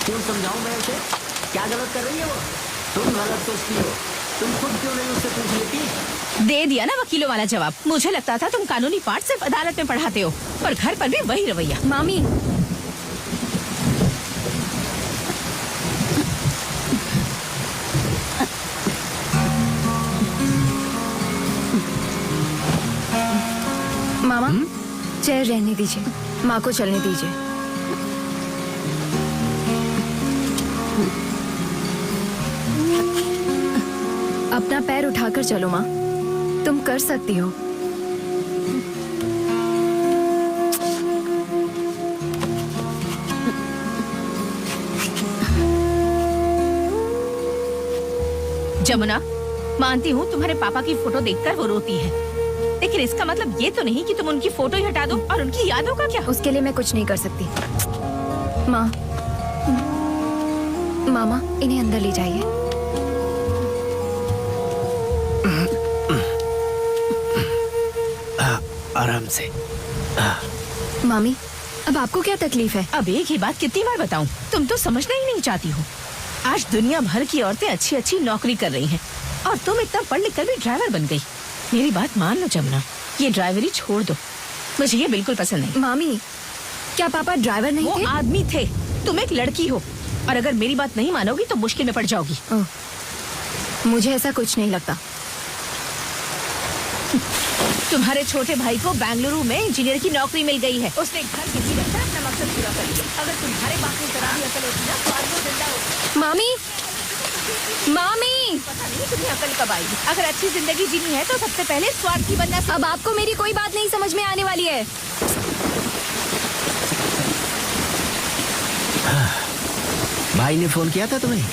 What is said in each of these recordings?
क्यों समझाऊं मैं उसे? क्या गलत कर रही है वो? तुम गलत सोचती हो। तुम खुद क्यों नहीं उससे पूछ लेती? दे दिया ना वकीलों वाला जवाब। मुझे लगता था तुम कानूनी पाठ सिर्फ अदालत में पढ़ाते हो, पर घर पर भी वही रवैया। मामी, मामा चेयर रहने दीजिए, माँ को चलने दीजिए। अपना पैर उठाकर चलो माँ, तुम कर सकती हो। जमुना, मानती हूँ तुम्हारे पापा की फोटो देखकर वो रोती है, लेकिन इसका मतलब ये तो नहीं कि तुम उनकी फोटो ही हटा दो। और उनकी यादों का क्या? उसके लिए मैं कुछ नहीं कर सकती। माँ, मामा इन्हें अंदर ले जाइए। आराम से। मामी, अब आपको क्या तकलीफ है? अब एक ही बात कितनी बार बताऊं, तुम तो समझना ही नहीं चाहती हो। आज दुनिया भर की औरतें अच्छी अच्छी नौकरी कर रही हैं, और तुम इतना पढ़ लिख कर भी ड्राइवर बन गई। मेरी बात मान लो जमुना, ये ड्राइवरी छोड़ दो, मुझे ये बिल्कुल पसंद नहीं। मामी, क्या पापा ड्राइवर नहीं थे? वो आदमी थे, तुम एक लड़की हो, और अगर मेरी बात नहीं मानोगी तो मुश्किल में पड़ जाओगी। मुझे ऐसा कुछ नहीं लगता। तुम्हारे छोटे भाई को बेंगलुरु में इंजीनियर की नौकरी मिल गई है। उसने घर के भीतर से अपना मकसद पूरा कर लिया। अगर तुम्हारे बाप ने जरा भी अकल होती ना तो आज वो जिंदा होती। मामी, मामी, पता नहीं तुम्हें अकल कब आएगी। अगर अच्छी जिंदगी जीनी है तो सबसे पहले स्वार्थी बनना। अब आपको मेरी कोई बात नहीं समझ में आने वाली है। भाई ने फोन किया था तुम्हें?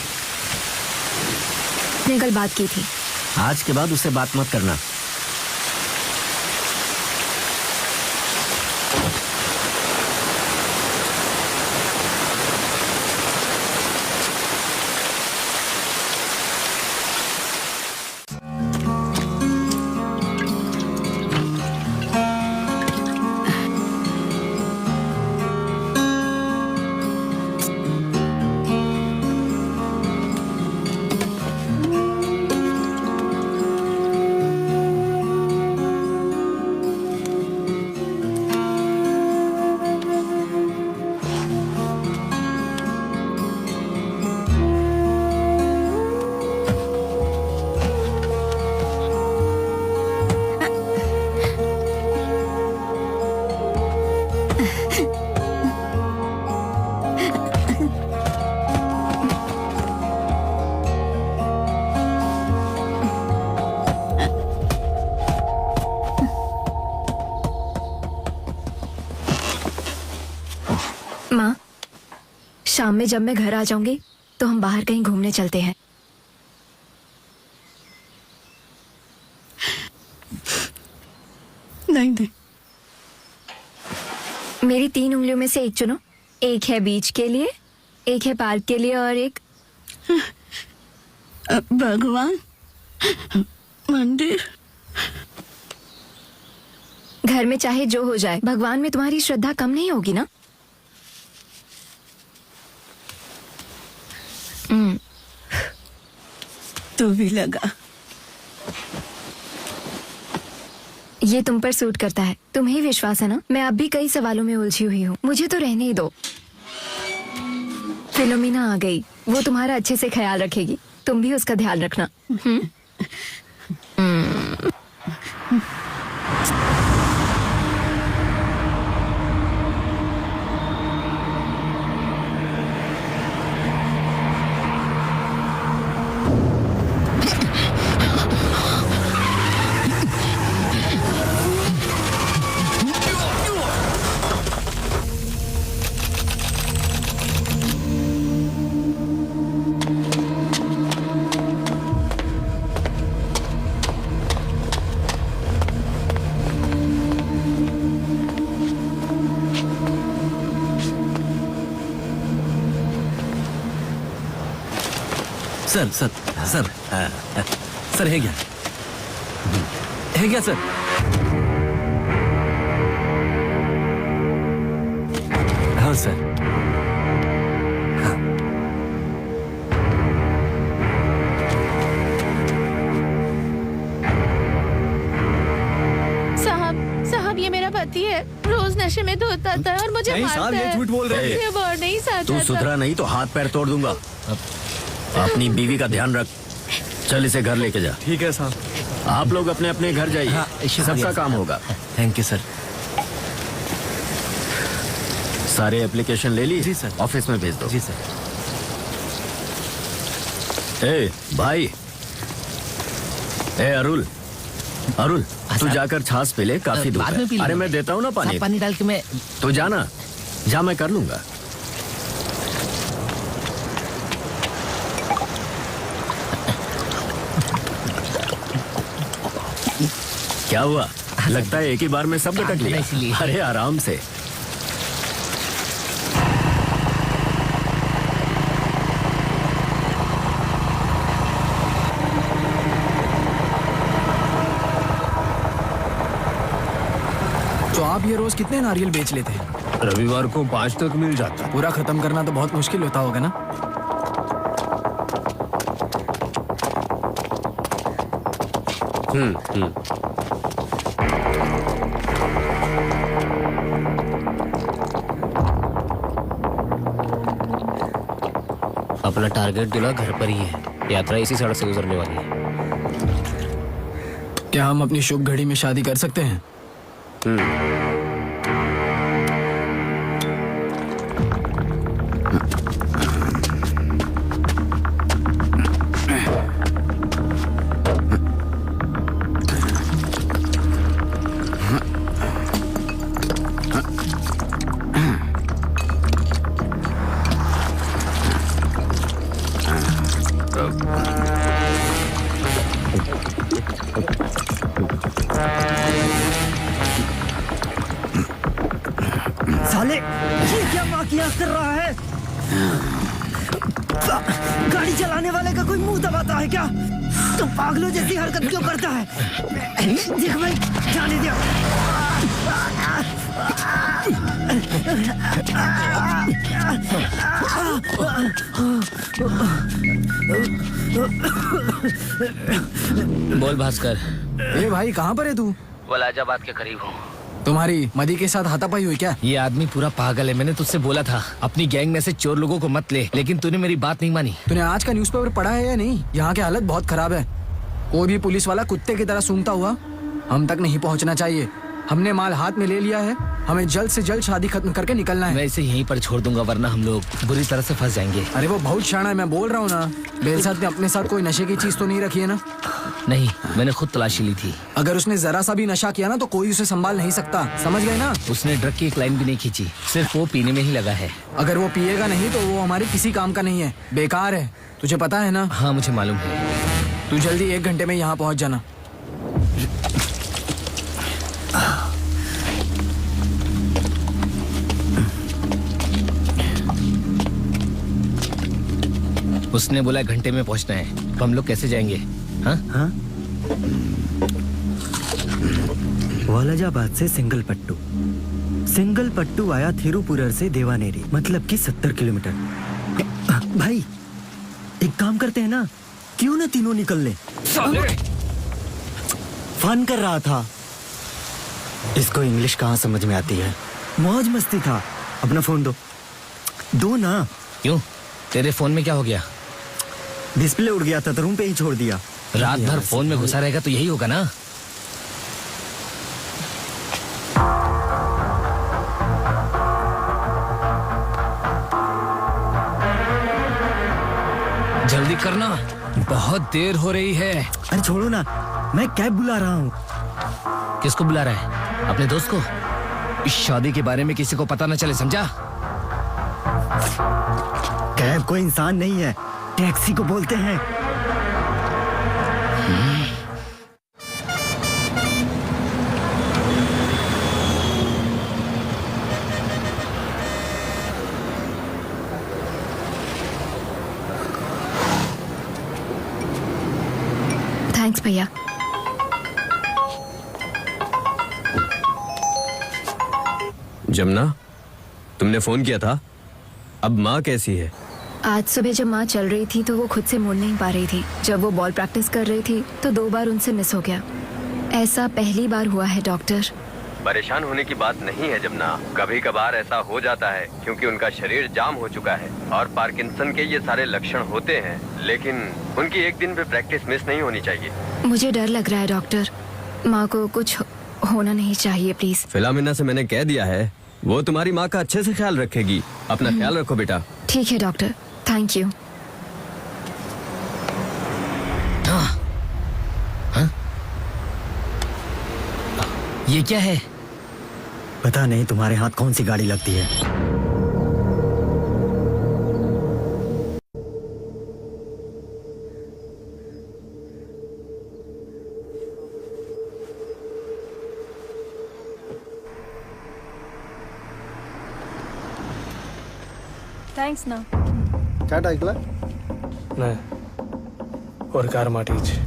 ने कल बात की थी। आज के बाद उससे बात मत करना। माँ, शाम में जब मैं घर आ जाऊंगी तो हम बाहर कहीं घूमने चलते हैं। नहीं। मेरी 3 उंगलियों में से एक चुनो। एक है बीच के लिए, एक है पार्क के लिए और एक भगवान, मंदिर। घर में चाहे जो हो जाए, भगवान में तुम्हारी श्रद्धा कम नहीं होगी ना? तू भी लगा। ये तुम पर सूट करता है। तुम्हें विश्वास है ना? मैं अब भी कई सवालों में उलझी हुई हूँ। मुझे तो रहने ही दो। फिलोमिना आ गई। वो तुम्हारा अच्छे से ख्याल रखेगी। तुम भी उसका ध्यान रखना। सर सर सर सर है क्या सर? हाँ सर। हाँ। साहब ये मेरा पति है। रोज नशे में धोता था और मुझे नहीं मारता साहब, ये है। झूठ बोल रहे मुझे और नहीं साथ तू आता। सुधरा नहीं तो हाथ पैर तोड़ दूंगा। अपनी बीवी का ध्यान रख। चल इसे घर लेके जा। ठीक है साहब। आप लोग अपने अपने घर जाइए। हाँ, सबका काम होगा। Thank you sir. सारे एप्लीकेशन ले ली? जी सर। ऑफिस में भेज दो। जी सर। ए भाई, ए अरुल, तू जाकर छाछ पी ले, काफी धूप बाद में पी है। अरे लूंगा। मैं देता हूँ ना पानी। पानी डाल के मैं तू जाना, जा मैं कर लूंगा। क्या हुआ? लगता है एक ही बार में सब गटक लिया। इसलिए। अरे आराम से। तो आप ये रोज कितने नारियल बेच लेते हैं? रविवार को 5 तक मिल जाता। पूरा खत्म करना तो बहुत मुश्किल होता होगा ना? अपना टारगेट दूल्हा घर पर ही है। यात्रा इसी सड़क से गुजरने वाली है। क्या हम अपनी शुभ घड़ी में शादी कर सकते हैं? साले, ये क्या वाकियात कर रहा है? गाड़ी चलाने वाले का कोई मुंह दबाता है क्या? तो पागलों जैसी हरकत क्यों करता है? देख भाई, जाने दिया। बोल भास्कर। ए भाई, कहाँ पर है तू? वलाजाबाद के करीब हूँ। तुम्हारी मदी के साथ हाथापाई हुई क्या? ये आदमी पूरा पागल है। मैंने तुझसे बोला था अपनी गैंग में से चोर लोगों को मत ले, लेकिन तूने मेरी बात नहीं मानी। तूने आज का न्यूज़पेपर पढ़ा है या नहीं? यहाँ की हालत बहुत खराब है। कोई भी पुलिस वाला कुत्ते की तरह सूंघता हुआ हम तक नहीं पहुँचना चाहिए। हमने माल हाथ में ले लिया है। हमें जल्द से जल्द शादी खत्म करके निकलना है। मैं इसे यहीं पर छोड़ दूंगा, वरना हम लोग बुरी तरह से फंस जाएंगे। अरे वो बहुत शाना है, मैं बोल रहा हूँ ना। बेलसात ने अपने साथ कोई नशे की चीज तो नहीं रखी है ना? नहीं, मैंने खुद तलाशी ली थी। अगर उसने जरा सा भी नशा किया ना तो कोई उसे संभाल नहीं सकता, समझ गए ना? उसने ड्रग की एक लाइन भी नहीं खींची, सिर्फ वो पीने में ही लगा है। अगर वो पिएगा नहीं तो वो हमारे किसी काम का नहीं है, बेकार है, तुझे पता है ना? हाँ मुझे मालूम है। तू जल्दी 1 घंटे में यहाँ पहुँच जाना। उसने बोला 1 घंटे में पहुंचना है, तो हम लोग कैसे जाएंगे? हाँ हाँ? वालाजाबाद से सिंगल पट्टू आया थिरुपुरर से देवानेरी, मतलब कि 70 किलोमीटर। भाई एक काम करते हैं ना, क्यों ना तीनों निकल ले? फन कर रहा था। इसको इंग्लिश कहाँ समझ में आती है, मौज मस्ती था। अपना फोन दो ना। क्यों, तेरे फोन में क्या हो गया? डिस्प्ले उड़ गया था तो रूम पे ही छोड़ दिया। रात भर फोन में घुसा रहेगा तो यही होगा ना। जल्दी करना, बहुत देर हो रही है। अरे छोड़ो ना, मैं कैब बुला रहा हूँ। किसको बुला रहा है? अपने दोस्त को? इस शादी के बारे में किसी को पता न चले, समझा? कैब कोई इंसान नहीं है, टैक्सी को बोलते हैं। थैंक्स भैया। जमुना, तुमने फोन किया था? अब माँ कैसी है? आज सुबह जब माँ चल रही थी तो वो खुद से मुड़ नहीं पा रही थी। जब वो बॉल प्रैक्टिस कर रही थी तो 2 बार उनसे मिस हो गया। ऐसा पहली बार हुआ है डॉक्टर। परेशान होने की बात नहीं है जमुना, कभी कभार ऐसा हो जाता है क्योंकि उनका शरीर जाम हो चुका है और पार्किंसन के ये सारे लक्षण होते हैं, लेकिन उनकी एक दिन भी प्रैक्टिस मिस नहीं होनी चाहिए। मुझे डर लग रहा है डॉक्टर, माँ को कुछ होना नहीं चाहिए प्लीज। फिलामिना से मैंने कह दिया है, वो तुम्हारी माँ का अच्छे से ख्याल रखेगी। अपना ख्याल रखो बेटा। ठीक है डॉक्टर, थैंक यू। ये क्या है? पता नहीं तुम्हारे हाथ कौन सी गाड़ी लगती है। थैंक्स ना। काय ऐकलं नाही, वर कार माटीची.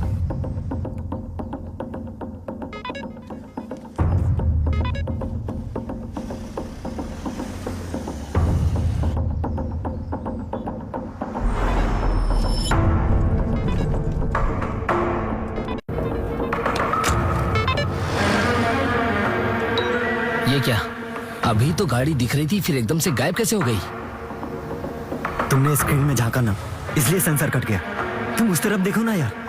ये क्या? अभी तो गाड़ी दिख रही थी, फिर एकदम से गायब कैसे हो गई? तुमने स्क्रीन में झांका ना, इसलिए सेंसर कट गया। तुम उस तरफ देखो ना यार।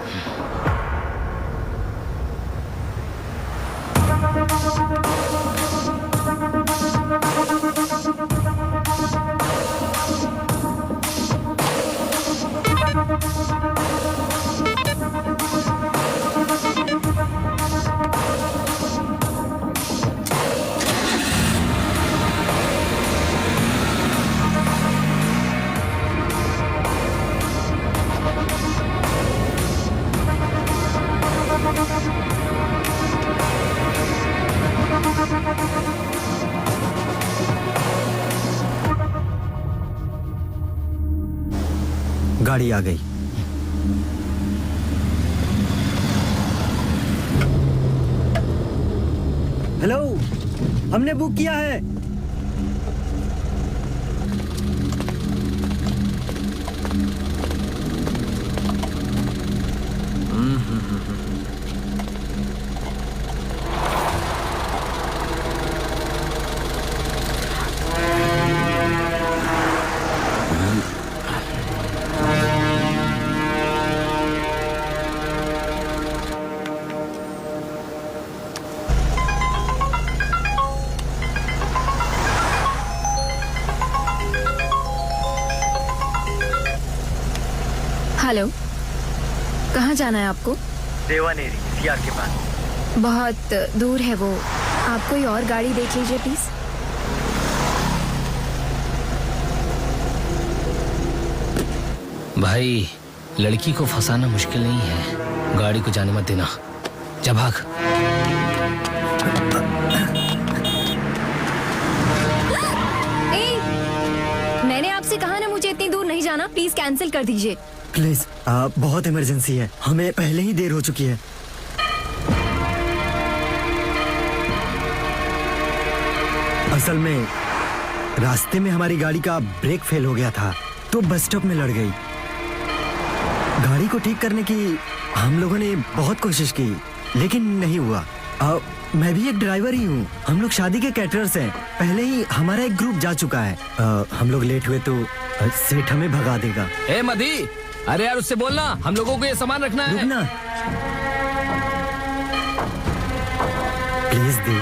गाड़ी आ गई। हेलो, हमने बुक किया है। हेलो, कहाँ जाना है आपको? देवानेरी सीआर के पास। बहुत दूर है वो, आप कोई और गाड़ी देख लीजिए प्लीज। भाई लड़की को फंसाना मुश्किल नहीं है, गाड़ी को जाने मत देना। जा भाग। मैंने आपसे कहा ना मुझे इतनी दूर नहीं जाना, प्लीज कैंसिल कर दीजिए। प्लीज, बहुत इमरजेंसी है, हमें पहले ही देर हो चुकी है। असल में रास्ते में हमारी गाड़ी का ब्रेक फेल हो गया था, तो बस स्टॉप में लड़ गई। गाड़ी को ठीक करने की हम लोगों ने बहुत कोशिश की, लेकिन नहीं हुआ। मैं भी एक ड्राइवर ही हूँ, हम लोग शादी के कैटरर्स हैं। पहले ही हमारा एक ग्रुप जा चुका है। हम लोग लेट हुए तो सेठ हमें भगा देगा। ए मधी, अरे यार उससे बोलना हम लोगों को ये सामान रखना है। रुकना प्लीज दी।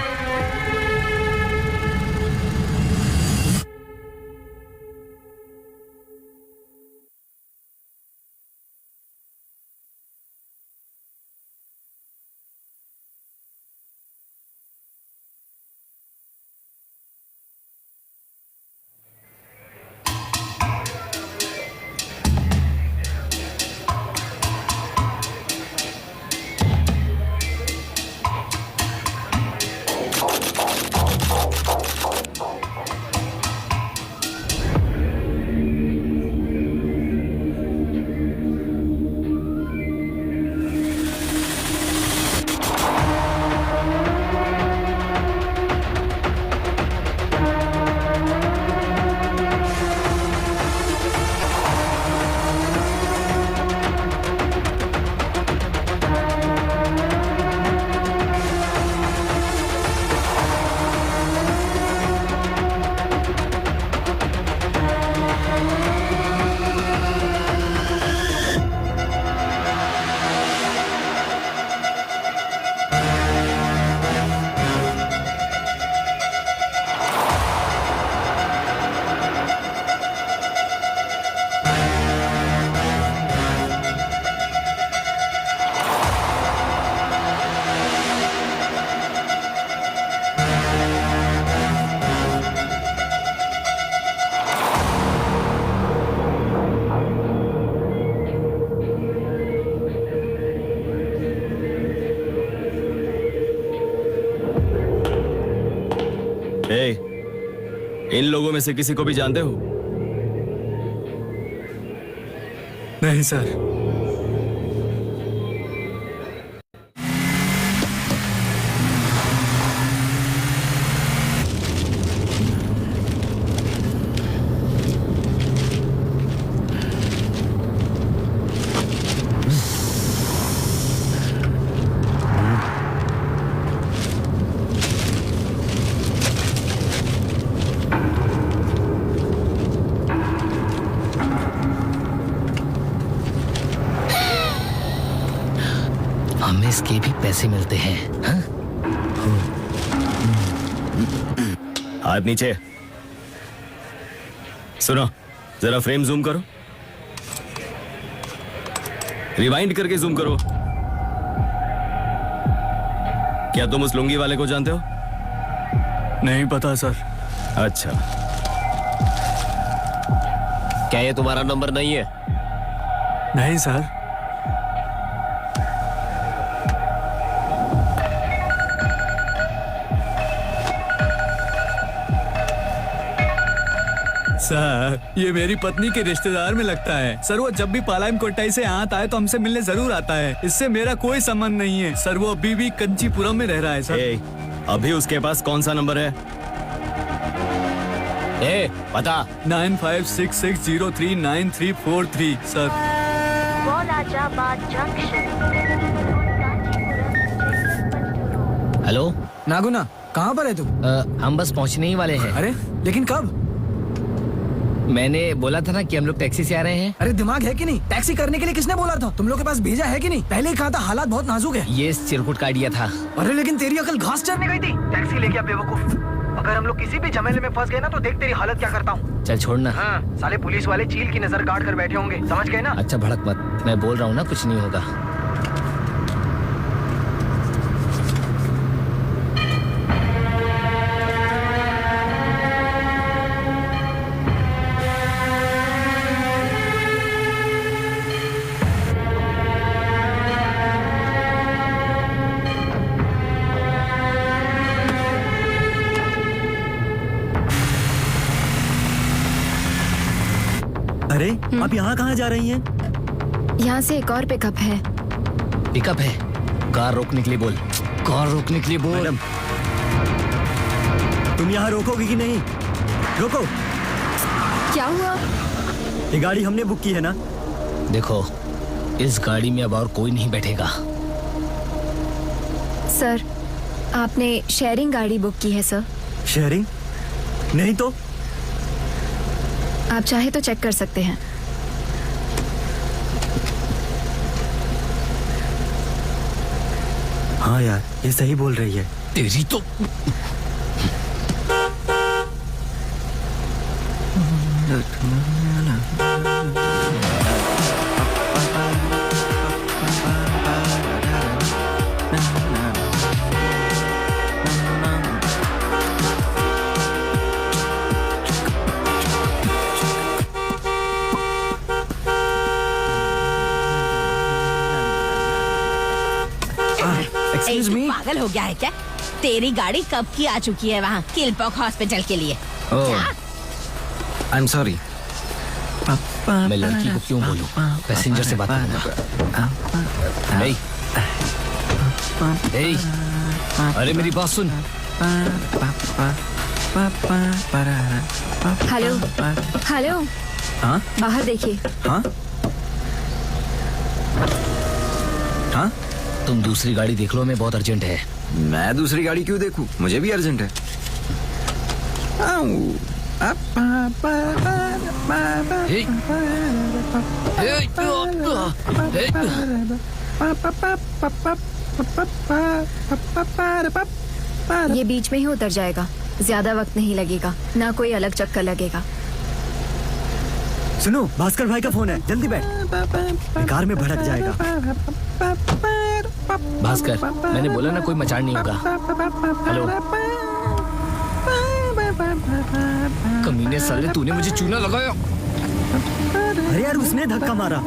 इन लोगों में से किसी को भी जानते हो? नहीं सर। हमें इसके भी पैसे मिलते हैं। हाँ? हाथ नीचे। सुनो, जरा फ्रेम जूम करो, रिवाइंड करके जूम करो। क्या तुम उस लुंगी वाले को जानते हो? नहीं पता सर। अच्छा, क्या ये तुम्हारा नंबर नहीं है? नहीं सर। सर, ये मेरी पत्नी के रिश्तेदार में लगता है। सर, वो जब भी पालायम कोट्टाई से यहाँ आता है तो हमसे मिलने जरूर आता है। इससे मेरा कोई संबंध नहीं है सर। वो अभी भी कंचीपुरम में रह रहा है सर। अभी उसके पास कौन सा नंबर है? पता 9566039343 सर। हेलो नागुना, कहाँ पर है तुम? हम बस पहुंचने ही वाले हैं। अरे लेकिन कब? मैंने बोला था ना कि हम लोग टैक्सी से आ रहे हैं। अरे दिमाग है कि नहीं? टैक्सी करने के लिए किसने बोला था? तुम लोग के पास भेजा है कि नहीं? पहले ही कहा था हालात बहुत नाजुक है। ये चिरकुट का आइडिया था। अरे लेकिन तेरी अकल घास चरने गई थी। टैक्सी लेके बेवकूफ। अगर हम लोग किसी भी झमेले में फंस गए ना तो देख तेरी हालत क्या करता हूँ। चल छोड़ना। हाँ, साले पुलिस वाले चील की नजर गाड़ कर बैठे होंगे, समझ गए ना? अच्छा भड़क मत, मैं बोल रहा हूँ ना कुछ नहीं होगा। आप यहाँ कहाँ जा रही हैं? यहाँ से एक और पिकअप है। पिकअप है? कार रोकने के लिए बोल, कार रोकने के लिए बोल। मैडम, तुम यहाँ रोकोगी कि नहीं? रोको। क्या हुआ? ये गाड़ी हमने बुक की है ना? देखो, इस गाड़ी में अब और कोई नहीं बैठेगा। सर, आपने शेयरिंग गाड़ी बुक की है सर। शेयरिंग? नहीं तो? आप चाहे तो चेक कर सकते हैं। हाँ यार, ये सही बोल रही है। तेरी तो एक्सक्यूज मी। पागल हो गया है क्या? तेरी गाड़ी कब की आ चुकी है वहाँ किलपॉक हॉस्पिटल के लिए। I am sorry. मैं लड़की को क्यों बोलूं? पैसेंजर से बात करूंगा। ए, अरे मेरी बात सुन। हेलो हेलो, हाँ बाहर देखिए। हाँ हाँ, तुम दूसरी गाड़ी देख लो, मैं बहुत अर्जेंट है। मैं दूसरी गाड़ी क्यों देखूं? मुझे भी अर्जेंट है। ये बीच में ही उतर जाएगा, ज्यादा वक्त नहीं लगेगा, ना कोई अलग चक्कर लगेगा। सुनो, भास्कर भाई का फोन है, जल्दी बैठ। कार में भड़क जाएगा। भास्कर, मैंने बोला ना कोई मचान नहीं होगा। हेलो, कमीने साले, तूने मुझे चूना लगाया। अरे यार, उसने धक्का मारा।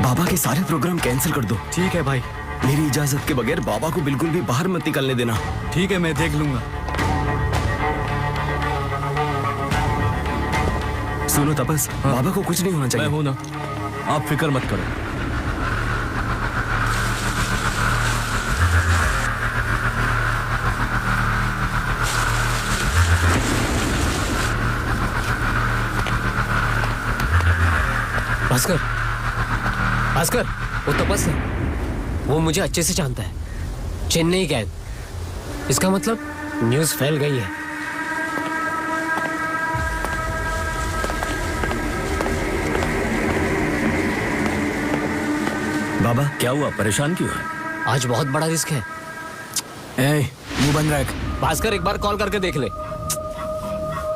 बाबा के सारे प्रोग्राम कैंसिल कर दो। ठीक है भाई। मेरी इजाजत के बगैर बाबा को बिल्कुल भी बाहर मत निकलने देना। ठीक है, मैं देख लूंगा। सुनो तपस, बाबा को कुछ नहीं होना चाहिए। मैं हूं ना, आप फिक्र मत करो। भास्कर, भास्कर, वो तपस है, वो मुझे अच्छे से जानता है। चेन्नई गैंग, इसका मतलब न्यूज़ फैल गई है। बाबा क्या हुआ, परेशान क्यों है? आज बहुत बड़ा रिस्क है। ए, मुंह बंद रख। भास्कर, एक बार कॉल करके देख ले,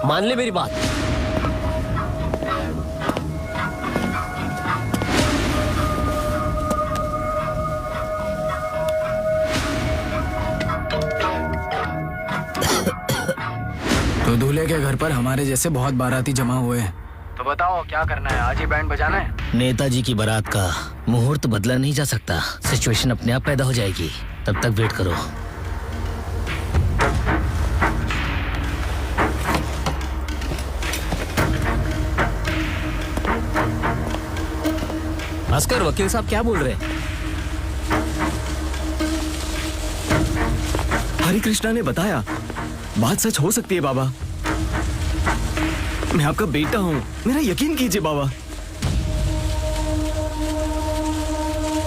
मान ले मेरी बात। तो दूल्हे के घर पर हमारे जैसे बहुत बाराती जमा हुए हैं, तो बताओ क्या करना है? आज ही बैंड बजाना है? नेताजी की बारात का मुहूर्त बदला नहीं जा सकता। सिचुएशन अपने आप पैदा हो जाएगी, तब तक वेट करो। भास्कर, वकील साहब क्या बोल रहे हैं? हरि कृष्णा ने बताया, बात सच हो सकती है बाबा। मैं आपका बेटा हूं, मेरा यकीन कीजिए बाबा।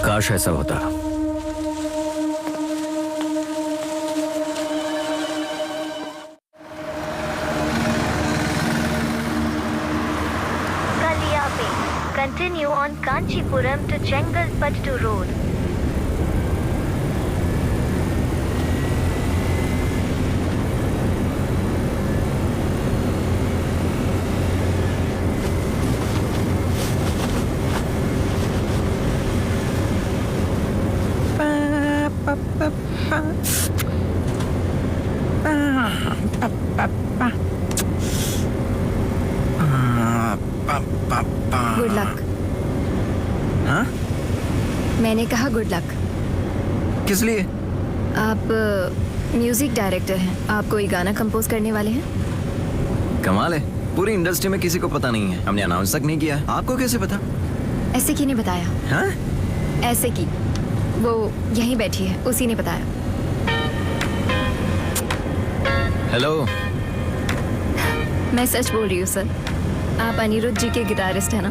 काश ऐसा होता। Kaliape. Continue on Kanchipuram to Chengalpattu Road. Good luck. हाँ? मैंने कहा गुड लक। किस लिए? आप म्यूजिक डायरेक्टर हैं, आप कोई गाना कंपोज करने वाले हैं? कमाल है, पूरी इंडस्ट्री में किसी को पता नहीं है, हमने अनाउंस तक नहीं किया। आपको कैसे पता? ऐसे की ने बताया। हाँ? ऐसे की, वो यहीं बैठी है, उसी ने बताया। हेलो। मैं सच बोल रही हूँ सर। आप अनिरुद्ध जी के गिटारिस्ट हैं ना?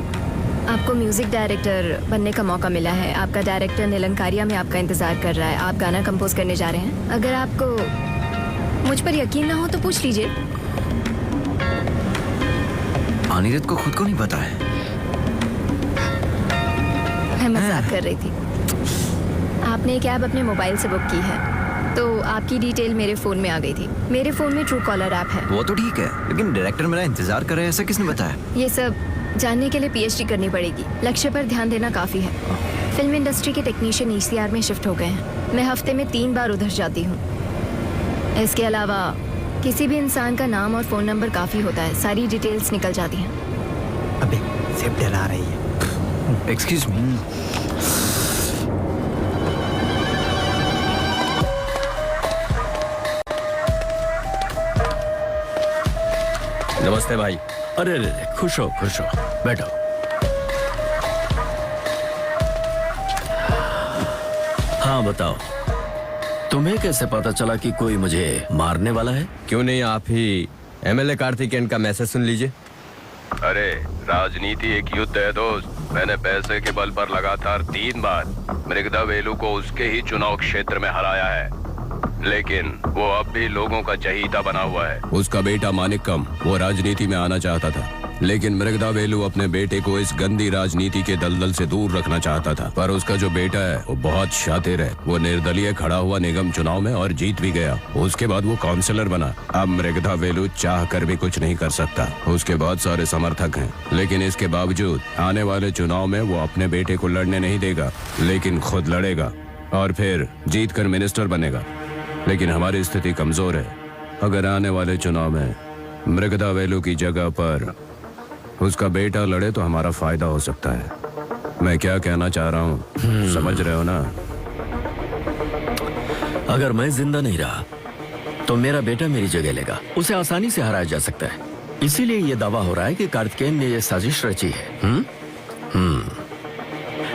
आपको म्यूजिक डायरेक्टर बनने का मौका मिला है। आपका डायरेक्टर निलंकारिया में आपका इंतजार कर रहा है। आप गाना कंपोज करने जा रहे हैं। अगर आपको मुझ पर यकीन ना हो तो पूछ लीजिए। अनिरुद्ध को खुद को नहीं पता है। मैं मजाक कर रही थी। आपने कैब अपने मोबाइल से बुक की है तो आपकी डिटेल मेरे फोन में आ गई थी। मेरे फोन में ट्रू कॉलर ऐप है। वो तो ठीक है, लेकिन डायरेक्टर मेरा इंतजार कर रहे हैं, ऐसा किसने बताया? ये सब जानने के लिए पीएचडी करनी पड़ेगी। लक्ष्य पर ध्यान देना काफी है। फिल्म इंडस्ट्री के टेक्नीशियन ईसीआर में शिफ्ट हो गए हैं। मैं हफ्ते में 3 बार उधर जाती हूँ। इसके अलावा किसी भी इंसान का नाम और फोन नंबर काफी होता है, सारी डिटेल्स निकल जाती हैं। अबे सिर्फ डरा रही है। Excuse me. नमस्ते भाई। अरे अरे खुश हो बैठो। हाँ बताओ, तुम्हें कैसे पता चला कि कोई मुझे मारने वाला है? क्यों नहीं आप ही एमएलए कार्तिकेयन का मैसेज सुन लीजिए। अरे राजनीति एक युद्ध है दोस्त। मैंने पैसे के बल पर लगातार 3 बार मृगदा वेलू को उसके ही चुनाव क्षेत्र में हराया है, लेकिन वो अब भी लोगों का चहीता बना हुआ है। उसका बेटा मानिकम वो राजनीति में आना चाहता था, लेकिन मृगदा वेलू अपने बेटे को इस गंदी राजनीति के दलदल से दूर रखना चाहता था। पर उसका जो बेटा है वो बहुत शातिर है। वो निर्दलीय खड़ा हुआ निगम चुनाव में और जीत भी गया। उसके बाद वो काउंसलर बना। अब मृगदा वेलू चाह कर भी कुछ नहीं कर सकता। उसके बहुत सारे समर्थक हैं, लेकिन इसके बावजूद आने वाले चुनाव में वो अपने बेटे को लड़ने नहीं देगा, लेकिन खुद लड़ेगा और फिर जीत कर मिनिस्टर बनेगा। लेकिन हमारी स्थिति कमजोर है। अगर आने वाले चुनाव में मृगदा वेलू की जगह पर उसका बेटा लड़े तो हमारा फायदा हो सकता है। मैं क्या कहना चाह रहा हूँ, समझ रहे हो ना? अगर मैं जिंदा नहीं रहा तो मेरा बेटा मेरी जगह लेगा। उसे आसानी से हराया जा सकता है। इसीलिए ये दावा हो रहा है कि कार्तिकेयन ने ये साजिश रची है।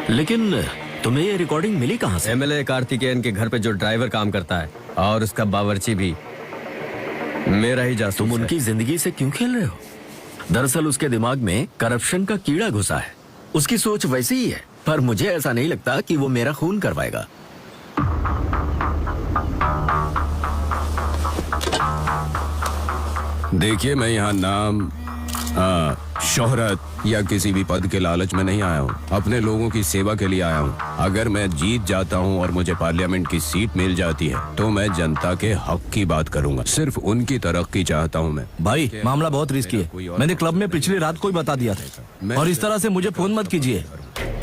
लेकिन तुम्हें ये रिकॉर्डिंग मिली कहाँ से? एमएलए कार्तिकेयन के घर पे जो ड्राइवर काम करता है और उसका बावर्ची भी मेरा ही जासूस तुम है। उनकी जिंदगी से क्यों खेल रहे हो? दरअसल उसके दिमाग में करप्शन का कीड़ा घुसा है। उसकी सोच वैसी ही है, पर मुझे ऐसा नहीं लगता कि वो मेरा खून करवाएगा। देखिए, मैं यहाँ नाम, शोहरत या किसी भी पद के लालच में नहीं आया हूँ। अपने लोगों की सेवा के लिए आया हूँ। अगर मैं जीत जाता हूँ और मुझे पार्लियामेंट की सीट मिल जाती है तो मैं जनता के हक की बात करूंगा। सिर्फ उनकी तरक्की चाहता हूँ मैं। भाई मामला बहुत रिस्की है। मैंने क्लब में पिछली रात को ही बता दिया था, और इस तरह से मुझे फोन मत कीजिए।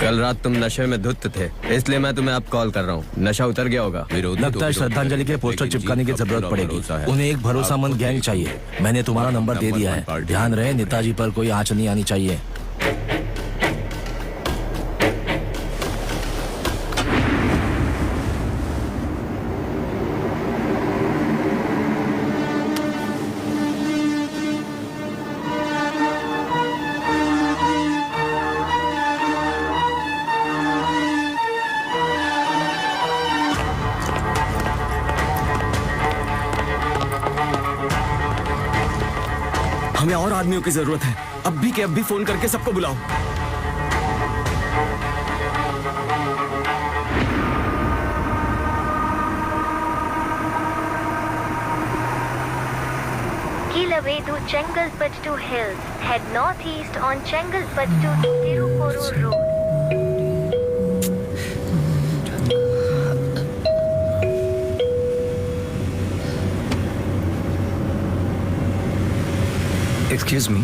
कल रात तुम नशे में धुत थे, इसलिए मैं तुम्हें अब कॉल कर रहा हूँ। नशा उतर गया होगा। लगता है श्रद्धांजलि के पोस्टर चिपकाने की जरूरत पड़ेगी। उन्हें एक भरोसामंद गैंग चाहिए। मैंने तुम्हारा नंबर दे दिया है। ध्यान रहे नेताजी पर कोई आंच नहीं आनी चाहिए। हमें और आदमियों की जरूरत है। अब भी के अब भी फोन करके सबको बुलाओ। Kilavedu Chengalpattu Hills. Head northeast on Chengalpattu to Tirupuru Road. Excuse me.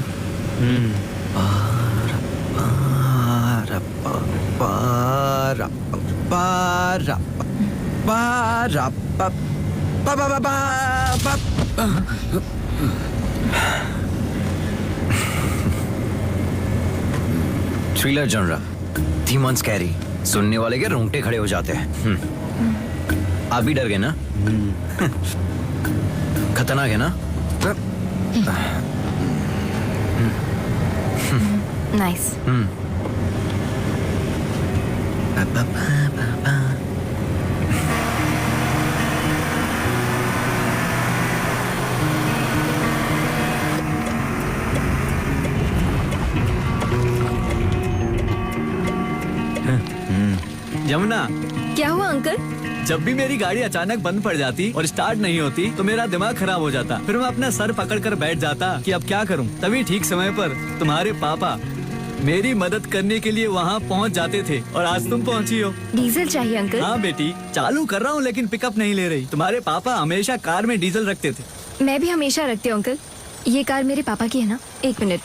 Thriller genre, theme on scary, सुनने वाले के रोंगटे खड़े हो जाते हैं। आप भी डर गए ना? खतरनाक है ना? नाइस। यमुना, क्या हुआ अंकल? जब भी मेरी गाड़ी अचानक बंद पड़ जाती और स्टार्ट नहीं होती तो मेरा दिमाग खराब हो जाता। फिर मैं अपना सर पकड़कर बैठ जाता कि अब क्या करूं। तभी ठीक समय पर तुम्हारे पापा मेरी मदद करने के लिए वहां पहुंच जाते थे और आज तुम पहुंची हो। डीजल चाहिए अंकल? हाँ बेटी, चालू कर रहा हूँ लेकिन पिकअप नहीं ले रही। तुम्हारे पापा हमेशा कार में डीजल रखते थे। मैं भी हमेशा रखती हूँ अंकल। ये कार मेरे पापा की है ना? 1 मिनट।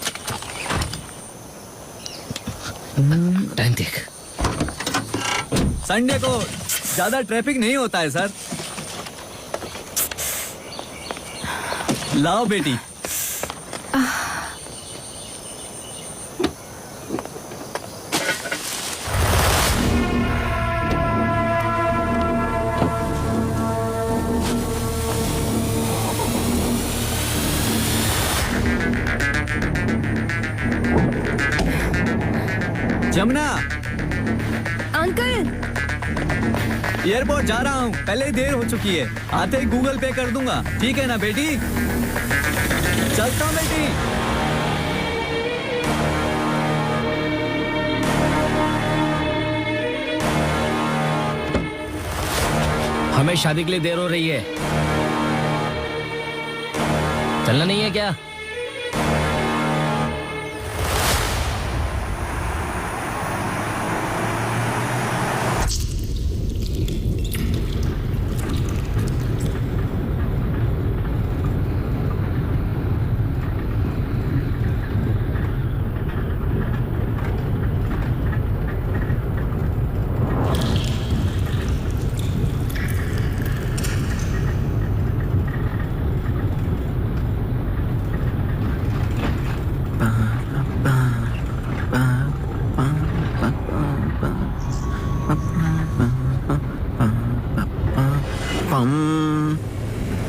टाइम देख। संडे को ज्यादा ट्रैफिक नहीं होता है सर। लाओ बेटी। जमुना। अंकल, एयरपोर्ट जा रहा हूँ, पहले ही देर हो चुकी है। आते ही गूगल पे कर दूंगा, ठीक है ना बेटी? चलता हूँ बेटी। हमें शादी के लिए देर हो रही है, चलना नहीं है क्या?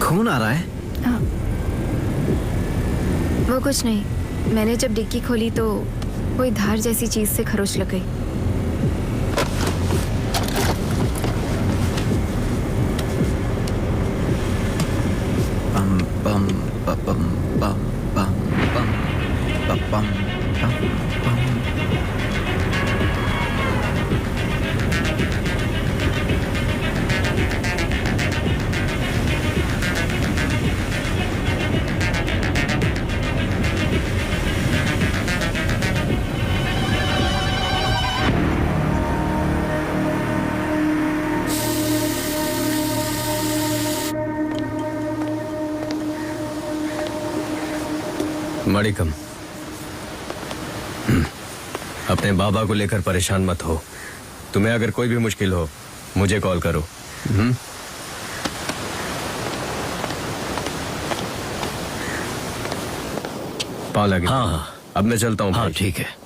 खून आ रहा है? वो कुछ नहीं। मैंने जब डिक्की खोली तो कोई धार जैसी चीज से खरोच लग गई। बम बम बम बम बम बम बम बम। मणिकम, अपने बाबा को लेकर परेशान मत हो। तुम्हें अगर कोई भी मुश्किल हो मुझे कॉल करो। पाँव लगे। हाँ, अब मैं चलता हूँ। हाँ ठीक है।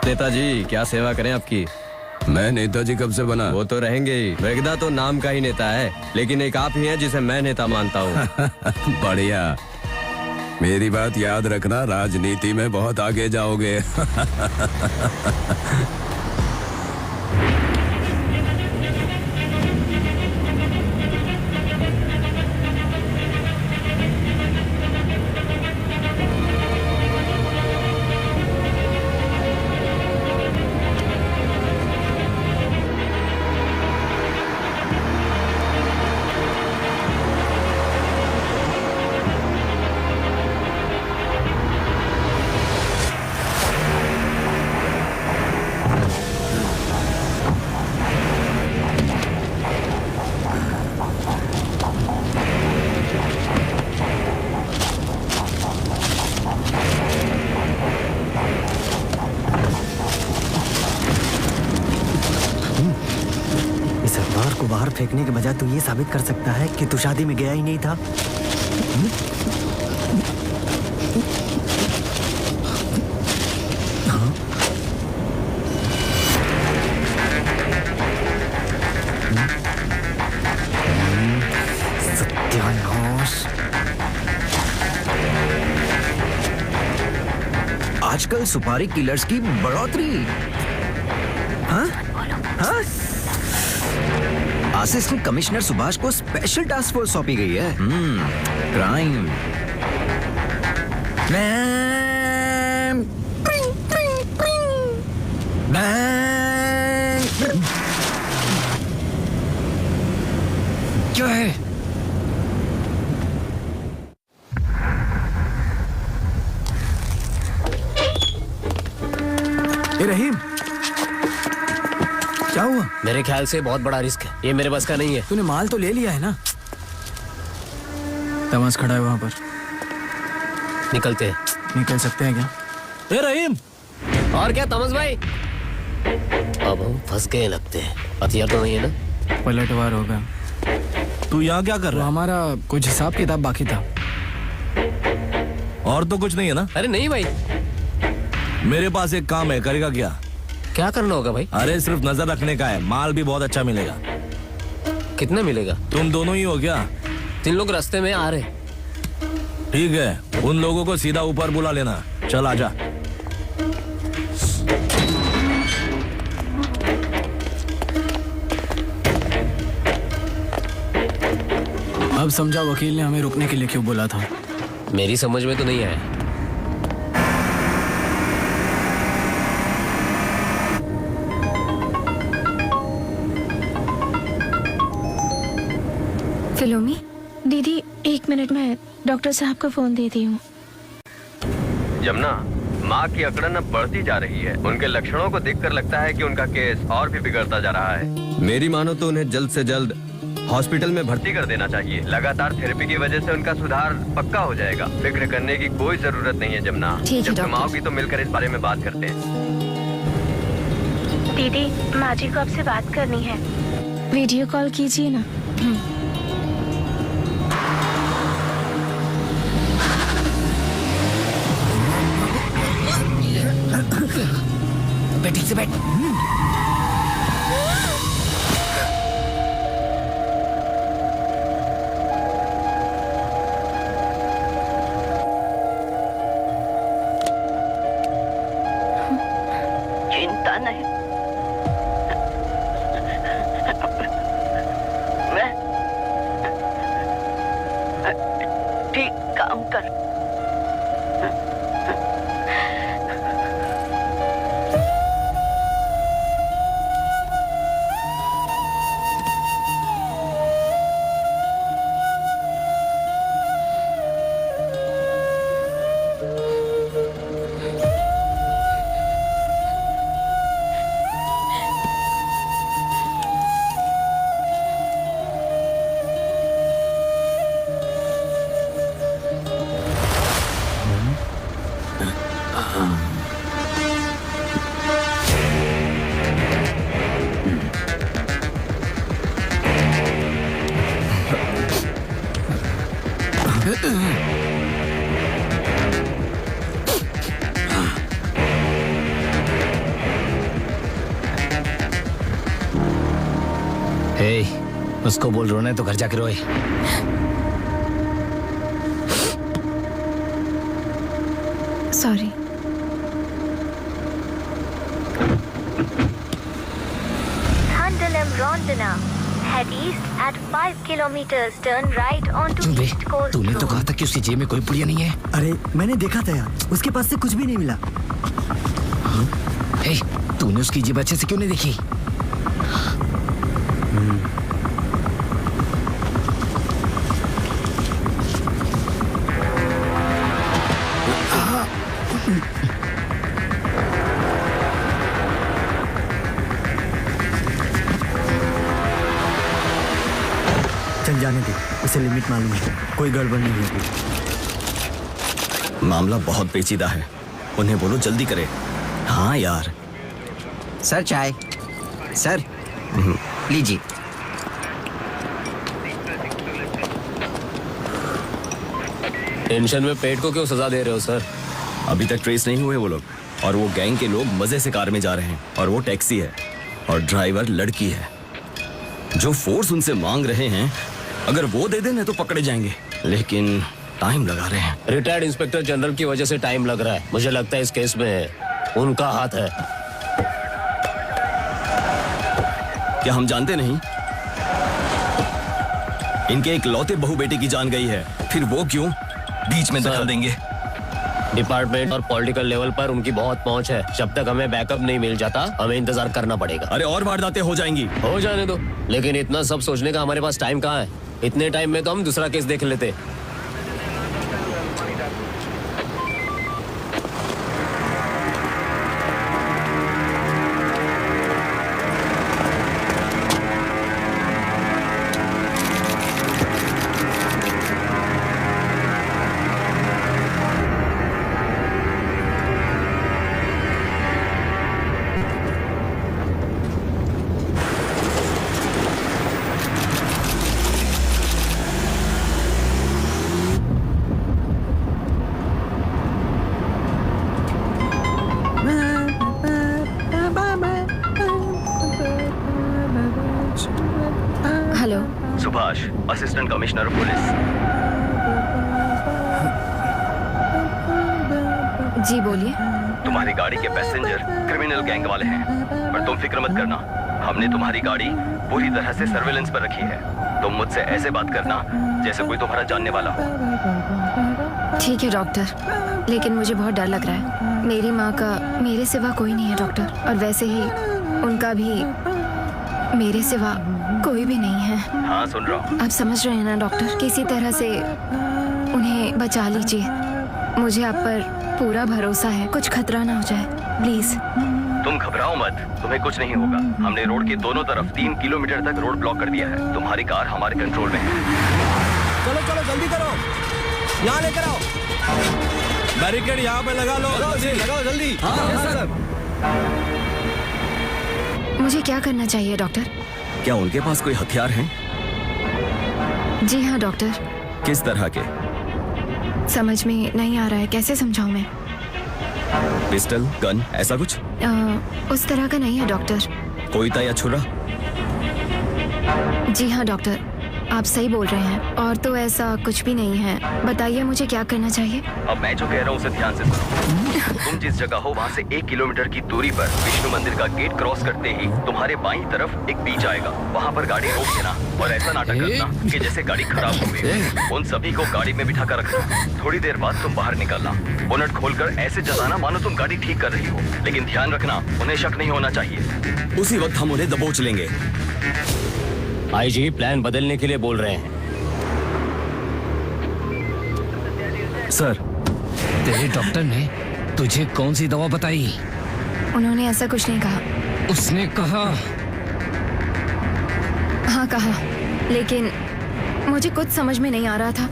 नेताजी, क्या सेवा करें आपकी? मैं नेताजी कब से बना? वो तो रहेंगे ही। मृगदा तो नाम का ही नेता है, लेकिन एक आप ही हैं जिसे मैं नेता मानता हूँ। बढ़िया। मेरी बात याद रखना, राजनीति में बहुत आगे जाओगे। फेंकने के बजाय तू ये साबित कर सकता है कि तू शादी में गया ही नहीं था। आजकल सुपारी किलर्स की बढ़ोतरी। हाँ? हाँ? असिस्टेंट कमिश्नर सुभाष को स्पेशल टास्क फोर्स सौंपी गई है। क्राइम। मैम। क्या है? रहीम, क्या हुआ? मेरे ख्याल से बहुत बड़ा रिस्क है, ये मेरे बस का नहीं है। तूने माल तो ले लिया है ना? तमस खड़ा है वहां पर। निकलते हैं। निकल सकते हैं क्या? ए रहीम, और क्या तमस भाई? अब हम फंस गए लगते हैं। हथियार तो नहीं है ना? पलटवार होगा। तू यहाँ क्या कर रहा है? हमारा कुछ हिसाब किताब बाकी था। और तो कुछ नहीं है ना? अरे नहीं भाई, मेरे पास एक काम है, करेगा क्या? क्या करना होगा भाई? अरे सिर्फ नजर रखने का है, माल भी बहुत अच्छा मिलेगा। कितना मिलेगा? तुम दोनों ही हो क्या? 3 लोग रास्ते में आ रहे। ठीक है, उन लोगों को सीधा ऊपर बुला लेना। चल आजा। अब समझा वकील ने हमें रुकने के लिए क्यों बोला था। मेरी समझ में तो नहीं आया। फिलोमी, दीदी 1 मिनट में डॉक्टर साहब को फोन देती हूँ। जमुना, माँ की अकड़न अब बढ़ती जा रही है। उनके लक्षणों को देखकर लगता है कि उनका केस और भी बिगड़ता जा रहा है। मेरी मानो तो उन्हें जल्द से जल्द हॉस्पिटल में भर्ती कर देना चाहिए। लगातार थेरेपी की वजह से उनका सुधार पक्का हो जाएगा। फिक्र करने की कोई जरूरत नहीं है जमुना। जब तुम आओगी तो मिलकर इस बारे में बात करते हैं। दीदी, माँ जी को आपसे बात करनी है। वीडियो कॉल कीजिए ना। ठीक से बैठ। चिंता नहीं, मैं ठीक काम कर। उसको बोल रोना है तो घर जाके रोए। Sorry. Thandalem Rondana. Head east at 5 kilometers. Turn right onto East Coast. तूने तो कहा था कि उसकी जेब में कोई पुड़िया नहीं है। अरे मैंने देखा था यार, उसके पास से कुछ भी नहीं मिला। तूने उसकी जेब अच्छे से क्यों नहीं देखी? चल जाने दे, उसे लिमिट मालूम है, कोई गड़बड़ नहीं होगी। मामला बहुत पेचीदा है, उन्हें बोलो जल्दी करे। हाँ यार। सर चाय। सर लीजिए। टेंशन में पेट को क्यों सजा दे रहे हो सर? अभी तक ट्रेस नहीं हुए वो लोग, और वो गैंग के लोग मजे से कार में जा रहे हैं, और वो टैक्सी है और ड्राइवर लड़की है। जो फोर्स उनसे मांग रहे हैं, अगर वो दे दें तो पकड़े जाएंगे, लेकिन टाइम लगा रहे हैं। रिटायर्ड इंस्पेक्टर जनरल की वजह से टाइम लग रहा है। मुझे लगता है इस केस में उनका हाथ है। क्या हम जानते नहीं? इनके एक लौते बहू बेटे की जान गई है, फिर वो क्यों बीच में दखल देंगे? डिपार्टमेंट और पॉलिटिकल लेवल पर उनकी बहुत पहुंच है। जब तक हमें बैकअप नहीं मिल जाता, हमें इंतजार करना पड़ेगा। अरे और वारदातें हो जाएंगी। हो जाने दो, लेकिन इतना सब सोचने का हमारे पास टाइम कहाँ है? इतने टाइम में तो हम दूसरा केस देख लेते। Hello, Subhash, assistant commissioner police. जी बोलिए। तुम्हारी गाड़ी के पैसेंजर क्रिमिनल गैंग वाले हैं, पर तुम फिक्र मत करना। हमने तुम्हारी गाड़ी पूरी तरह से सर्वेलेंस पर रखी है। तुम मुझसे ऐसे बात करना जैसे कोई तुम्हारा जानने वाला हो। ठीक है डॉक्टर, लेकिन मुझे बहुत डर लग रहा है। मेरी माँ का मेरे सिवा कोई नहीं है डॉक्टर, और वैसे ही उनका भी मेरे सिवा कोई भी नहीं है। हाँ, सुन रहा हूँ। आप समझ रहे हैं ना डॉक्टर? किसी तरह से उन्हें बचा लीजिए। मुझे आप पर पूरा भरोसा है, कुछ खतरा ना हो जाए, प्लीज। तुम घबराओ मत, तुम्हें कुछ नहीं होगा। हमने रोड के दोनों तरफ 3 किलोमीटर तक रोड ब्लॉक कर दिया है। तुम्हारी कार हमारे कंट्रोल में है। चलो चलो जल्दी करो, यहाँ लेकर आओ। बैरिकेड यहाँ पे लगा लो। लगाओ जल्दी। हाँ सर। मुझे क्या करना चाहिए डॉक्टर? क्या उनके पास कोई हथियार हैं? जी हाँ डॉक्टर। किस तरह के? समझ में नहीं आ रहा है, कैसे समझाऊं मैं? पिस्टल, गन, ऐसा कुछ? उस तरह का नहीं है डॉक्टर। कोयता या छुरा? जी हाँ डॉक्टर, आप सही बोल रहे हैं। और तो ऐसा कुछ भी नहीं है। बताइए मुझे क्या करना चाहिए? अब मैं जो कह रहा हूँ उसे ध्यान से सुनो। तुम जिस जगह हो वहाँ से 1 किलोमीटर की दूरी पर विष्णु मंदिर का गेट क्रॉस करते ही तुम्हारे बाईं तरफ एक बीच आएगा। वहाँ पर गाड़ी रोक देना और ऐसा नाटक करना कि जैसे गाड़ी खराब हो गई। उन सभी को गाड़ी में बिठा कर रखना। थोड़ी देर बाद तुम बाहर निकलना, बोनट खोलकर ऐसे जताना मानो तुम गाड़ी ठीक कर रही हो, लेकिन ध्यान रखना उन्हें शक नहीं होना चाहिए। उसी वक्त हम उन्हें दबोच लेंगे। आईजी प्लान बदलने के लिए बोल रहे हैं। सर, तेरे डॉक्टर ने तुझे कौन सी दवा बताई? उन्होंने ऐसा कुछ नहीं कहा। उसने कहा? हाँ कहा, लेकिन मुझे कुछ समझ में नहीं आ रहा था।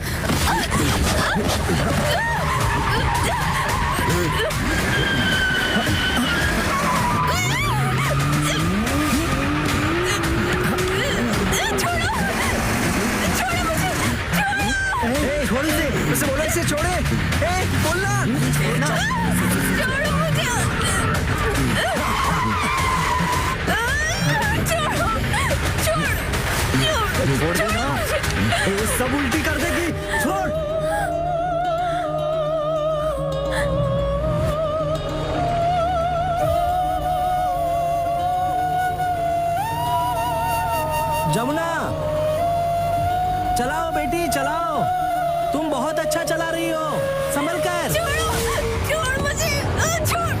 छोड़ इसे, उसे बोला इसे छोड़े। बोलना, छोड़ना। छोड़ो मुझे। छोड़ देना, ये सब उल्टी कर देगी। छोड़। जमुना, चलाओ बेटी चलाओ। तुम बहुत अच्छा चला रही हो, संभल कर। छोड़ मुझे, छोड़।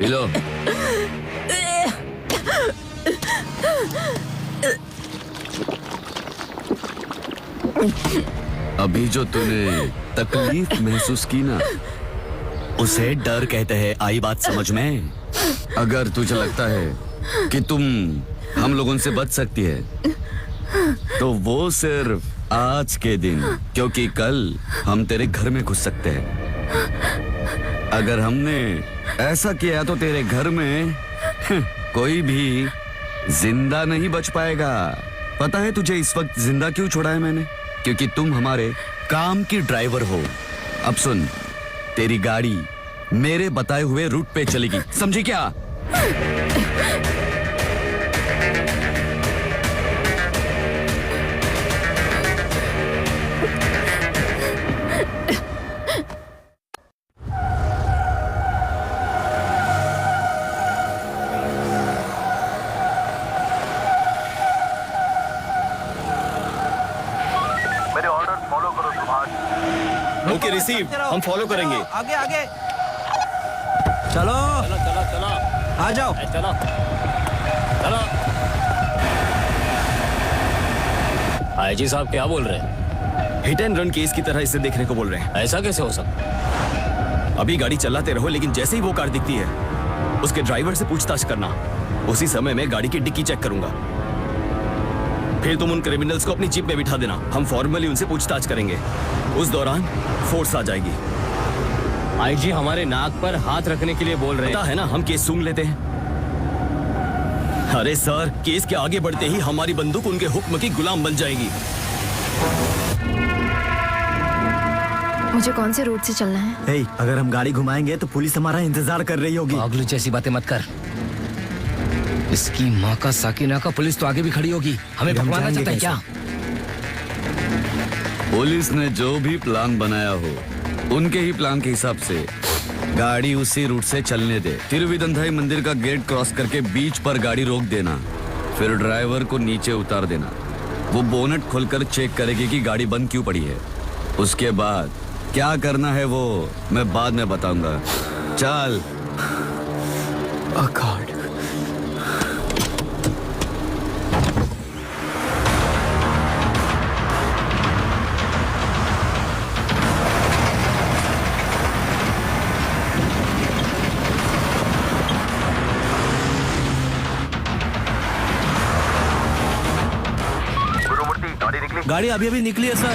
P low. अभी जो तूने तकलीफ महसूस की ना, उसे डर कहते हैं। आई बात समझ में? अगर तुझे लगता है कि तुम हम लोगों से बच सकती है तो वो सिर्फ आज के दिन, क्योंकि कल हम तेरे घर में घुस सकते हैं। अगर हमने ऐसा किया तो तेरे घर में कोई भी जिंदा नहीं बच पाएगा। पता है तुझे इस वक्त जिंदा क्यों छोड़ा है मैंने? क्योंकि तुम हमारे काम की ड्राइवर हो। अब सुन, तेरी गाड़ी मेरे बताए हुए रूट पे चलेगी, समझी क्या? मेरे ऑर्डर फॉलो करो सुभाष। ओके रिसीव, हम फॉलो करेंगे। आगे आगे चलो चलो चलो चलो आ जाओ। चलो चलो। आईजी साहब क्या बोल रहे हैं? हिट एंड रन केस की तरह इसे देखने को बोल रहे हैं। ऐसा कैसे हो सकता? अभी गाड़ी चलाते रहो, लेकिन जैसे ही वो कार दिखती है उसके ड्राइवर से पूछताछ करना। उसी समय मैं गाड़ी की डिक्की चेक करूंगा। फिर तुम उन क्रिमिनल्स को अपनी जीप में बिठा देना। हम फॉर्मली उनसे पूछताछ करेंगे। उस दौरान फोर्स आ जाएगी। आईजी हमारे नाक पर हाथ रखने के लिए बोल रहे हैं। पता है ना, हम केस सूंघ लेते हैं। अरे सर, केस के आगे बढ़ते ही हमारी बंदूक उनके हुक्म की गुलाम बन जाएगी। मुझे कौन से रूट से चलना है? हे, अगर हम गाड़ी घुमाएंगे तो पुलिस हमारा इंतजार कर रही होगी। पागलू जैसी बातें मत कर। इसकी माँ का साकिना का पुलिस तो आगे भी खड़ी होगी। हमें भगवाना चाहता है क्या? पुलिस ने जो भी प्लान बनाया हो, उनके ही प्लान के हिसाब से गाड़ी उसी रूट से चलने दे। तिरुविदंथाई मंदिर का गेट क्रॉस करके बीच पर गाड़ी रोक देना। फिर ड्राइवर को नीचे उतार देना। वो बोनट खोलकर चेक करेगी कि गाड़ी बंद क्यों पड़ी है। उसके बाद क्या करना है वो मैं बाद में बताऊंगा। चल। गाड़ी अभी अभी निकली है sir.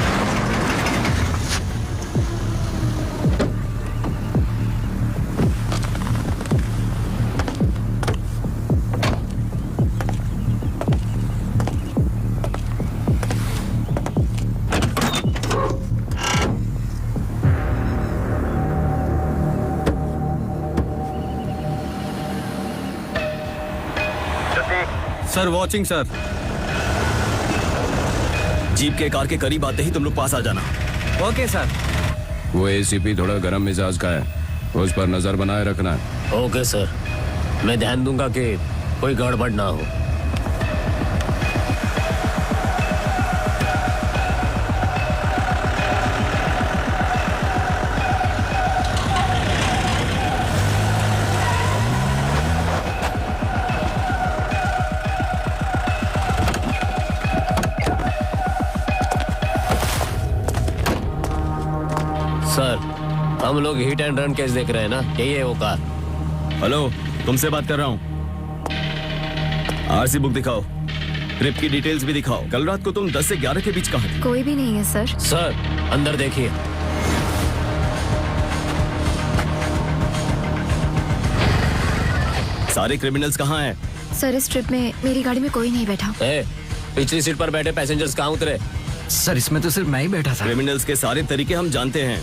Sir watching sir. Jeep के कार के करीब आते ही तुम लोग पास आ जाना। Okay sir. वो एसीपी थोड़ा गर्म मिजाज का है, उस पर नजर बनाए रखना। ओके सर, मैं ध्यान दूंगा कि कोई गड़बड़ ना हो। सर, हम लोग हिट एंड रन केस देख रहे हैं ना, यही है वो कार। हेलो, तुमसे बात कर रहा हूँ। आरसी बुक दिखाओ, ट्रिप की डिटेल्स भी दिखाओ। कल रात को तुम 10 से 11 के बीच कहाँ थे? कोई भी नहीं है सर। सर, अंदर देखिए। सारे क्रिमिनल्स कहाँ हैं? सर, इस ट्रिप में मेरी गाड़ी में कोई नहीं बैठा। पिछली सीट पर बैठे पैसेंजर्स कहाँ उतरे? सर, इसमें तो सिर्फ मैं ही बैठा था। क्रिमिनल्स के सारे तरीके हम जानते हैं।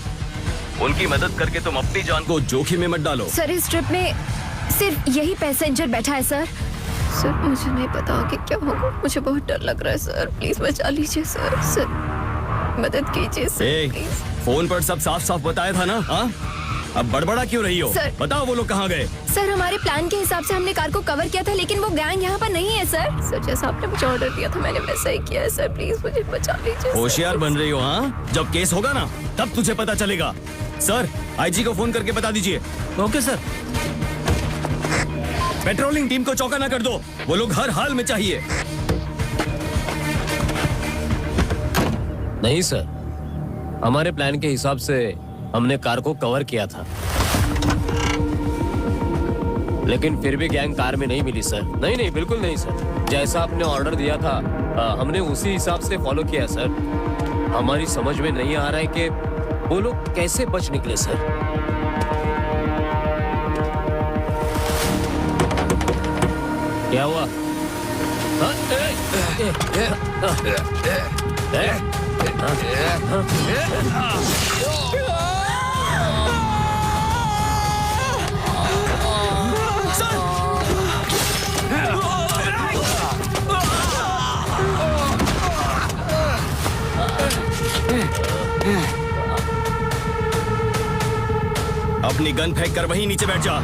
उनकी मदद करके तुम अपनी जान को जोखिम में मत डालो। सर, इस ट्रिप में सिर्फ यही पैसेंजर बैठा है सर। सर, मुझे नहीं पता कि क्या होगा। मुझे बहुत डर लग रहा है सर। प्लीज बचा लीजिए सर। सर, मदद कीजिए सर, प्लीज। फोन पर सब साफ साफ बताया था ना? हाँ, अब बड़बड़ा क्यों रही हो? सर, बताओ वो लोग कहाँ गए? सर, हमारे प्लान के हिसाब से हमने कार को कवर किया था, लेकिन वो गैंग यहाँ पर नहीं है सर। सर, जैसा आपने मुझे ऑर्डर दिया था मैंने वैसा ही किया है सर। प्लीज मुझे बचा लीजिए। होशियार बन रही हो? हाँ, जब केस होगा ना तब तुझे पता चलेगा। सर, आईजी को फोन करके बता दीजिए। Okay sir. पेट्रोलिंग टीम को चौका ना कर दो, वो लोग हर हाल में चाहिए। नहीं सर, हमारे प्लान के हिसाब से हमने कार को कवर किया था, लेकिन फिर भी गैंग कार में नहीं मिली सर। नहीं नहीं, बिल्कुल नहीं सर। जैसा आपने ऑर्डर दिया था हमने उसी हिसाब से फॉलो किया सर। हमारी समझ में नहीं आ रहा है कि वो लोग कैसे बच निकले सर। क्या हुआ? अपनी गन फेंक कर वहीं नीचे बैठ जा।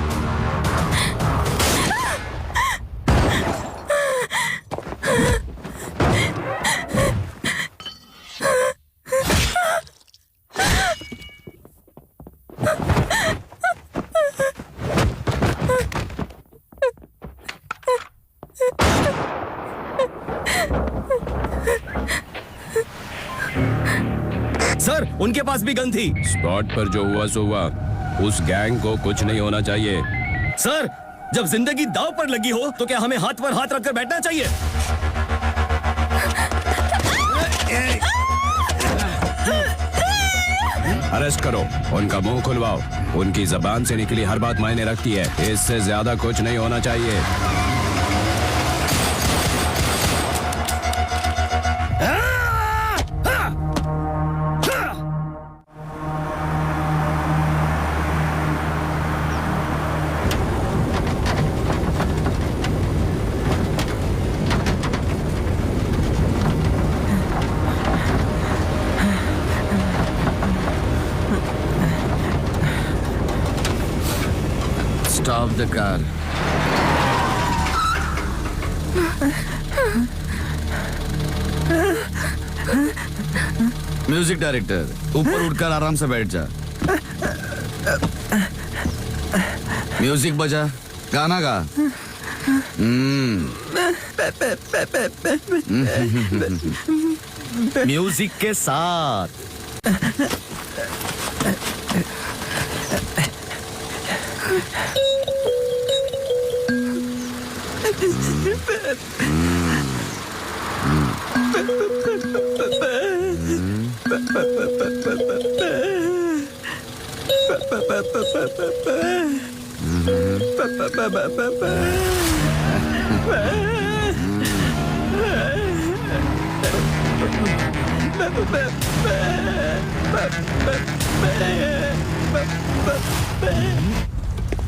सर, उनके पास भी गन थी। स्पॉट पर जो हुआ सो हुआ, उस गैंग को कुछ नहीं होना चाहिए। सर, जब जिंदगी दांव पर लगी हो तो क्या हमें हाथ पर हाथ रखकर बैठना चाहिए? अरेस्ट करो, उनका मुंह खुलवाओ। उनकी जबान से निकली हर बात मायने रखती है, इससे ज्यादा कुछ नहीं होना चाहिए। Stop the car. Music director, ऊपर उठकर आराम से बैठ जा। म्यूजिक बजा, गाना गा। म्यूजिक के साथ।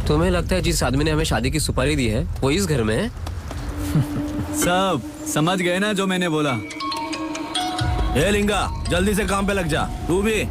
तुम्हें लगता है जिस आदमी ने हमें शादी की सुपारी दी है वो इस घर में है? सब समझ गए ना जो मैंने बोला? ए लिंगा, जल्दी से काम पे लग जा। तू भी।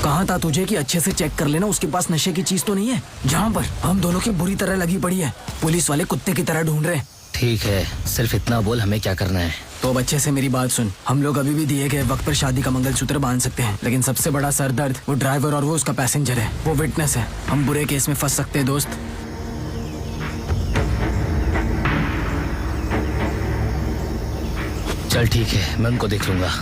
कहा था तुझे कि अच्छे से चेक कर लेना उसके पास नशे की चीज तो नहीं है। जहाँ पर हम दोनों की बुरी तरह लगी पड़ी है, पुलिस वाले कुत्ते की तरह ढूंढ रहे हैं। ठीक है, सिर्फ इतना बोल हमें क्या करना है। तो अब अच्छे से मेरी बात सुन। हम लोग अभी भी दिए गए वक्त पर शादी का मंगलसूत्र बांध सकते हैं, लेकिन सबसे बड़ा सरदर्द वो ड्राइवर और वो उसका पैसेंजर है, वो विटनेस है। हम बुरे केस में फंस सकते हैं दोस्त। चल ठीक है, मैं उनको देख लूंगा।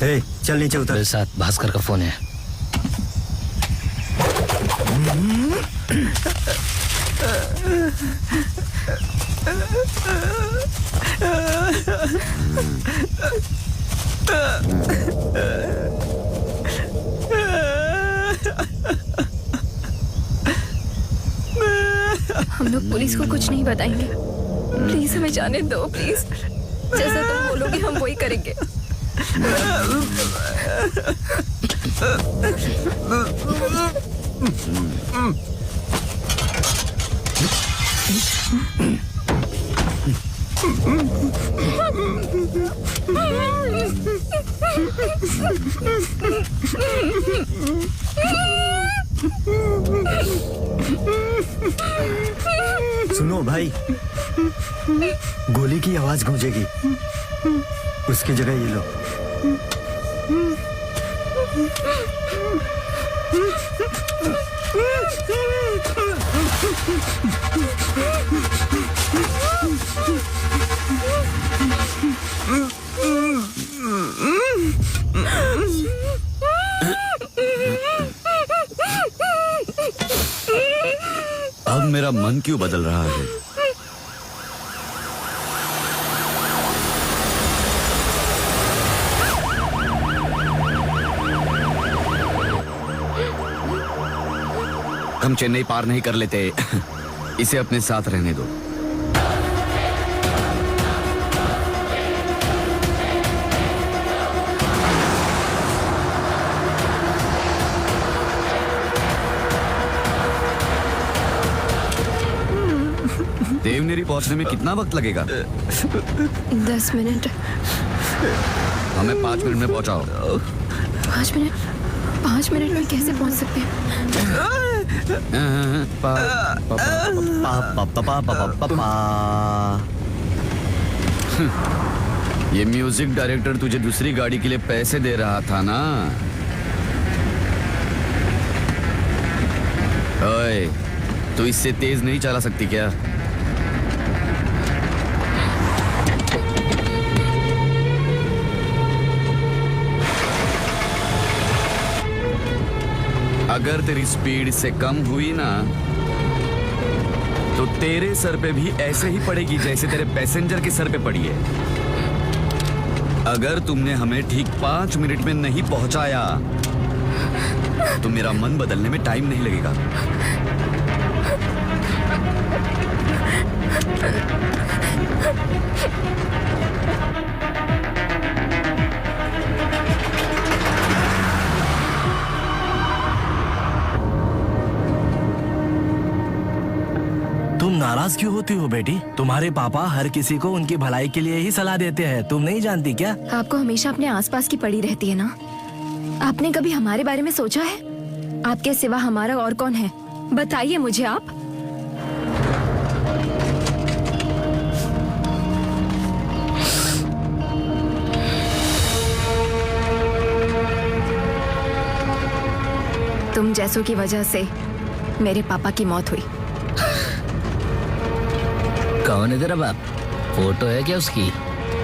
हे, चल नीचे उतर। मेरे साथ भास्कर का फोन है। हम लोग पुलिस को कुछ नहीं बताएंगे। प्लीज हमें जाने दो, प्लीज। जैसा तुम बोलोगे हम वही करेंगे। सुनो भाई, गोली की आवाज गूंजेगी, उसकी जगह ये लो। अब मेरा मन क्यों बदल रहा है? हम चेन्नई पार नहीं कर लेते। इसे अपने साथ रहने दो। देवनेरी पहुंचने में कितना वक्त लगेगा? 10 मिनट। हमें 5 मिनट में पहुंचाओ। 5 मिनट? 5 मिनट में कैसे पहुंच सकते हैं? ये म्यूजिक डायरेक्टर तुझे दूसरी गाड़ी के लिए पैसे दे रहा था ना? ओए, तू इससे तेज नहीं चला सकती क्या? अगर तेरी स्पीड इससे कम हुई ना, तो तेरे सर पे भी ऐसे ही पड़ेगी जैसे तेरे पैसेंजर के सर पे पड़ी है। अगर तुमने हमें ठीक 5 मिनट में नहीं पहुंचाया, तो मेरा मन बदलने में टाइम नहीं लगेगा। तुम नाराज क्यों होती हो बेटी? तुम्हारे पापा हर किसी को उनकी भलाई के लिए ही सलाह देते हैं, तुम नहीं जानती क्या? आपको हमेशा अपने आसपास की पड़ी रहती है ना? आपने कभी हमारे बारे में सोचा है? आपके सिवा हमारा और कौन है? बताइए मुझे आप। तुम जैसों की वजह से मेरे पापा की मौत हुई। कौन है तेरा बाप? फोटो है क्या उसकी?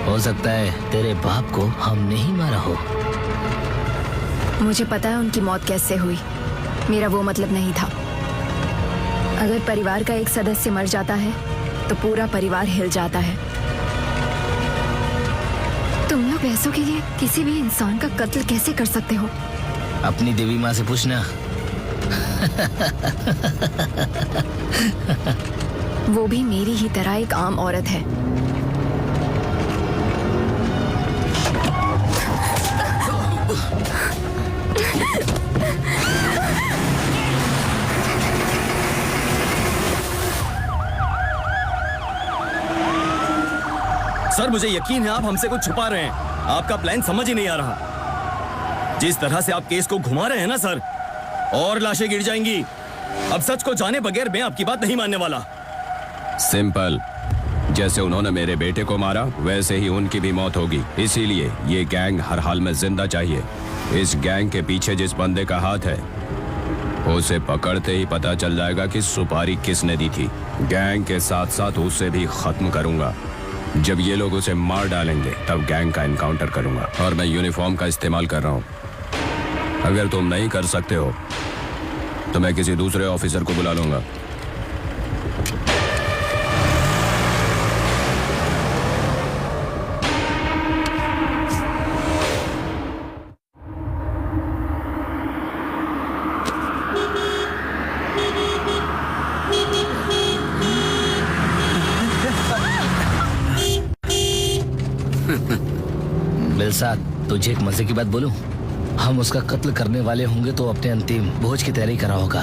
हो सकता है तेरे बाप को हमने ही मारा हो। मुझे पता है उनकी मौत कैसे हुई। मेरा वो मतलब नहीं था। अगर परिवार का एक सदस्य मर जाता है तो पूरा परिवार हिल जाता है। तुम लोग पैसों के लिए किसी भी इंसान का कत्ल कैसे कर सकते हो? अपनी देवी माँ से पूछना। वो भी मेरी ही तरह एक आम औरत है। सर, मुझे यकीन है आप हमसे कुछ छुपा रहे हैं। आपका प्लान समझ ही नहीं आ रहा। जिस तरह से आप केस को घुमा रहे हैं ना सर, और लाशें गिर जाएंगी। अब सच को जाने बगैर मैं आपकी बात नहीं मानने वाला। सिंपल, जैसे उन्होंने मेरे बेटे को मारा वैसे ही उनकी भी मौत होगी। इसीलिए ये गैंग हर हाल में जिंदा चाहिए। इस गैंग के पीछे जिस बंदे का हाथ है, उसे पकड़ते ही पता चल जाएगा कि सुपारी किसने दी थी। गैंग के साथ साथ उसे भी खत्म करूंगा। जब ये लोग उसे मार डालेंगे तब गैंग का एनकाउंटर करूंगा। और मैं यूनिफॉर्म का इस्तेमाल कर रहा हूं। अगर तुम नहीं कर सकते हो तो मैं किसी दूसरे ऑफिसर को बुला लूंगा। बिलसाद, तुझे एक मजे की बात बोलूं? हम उसका कत्ल करने वाले होंगे तो अपने अंतिम भोज की तैयारी करा होगा।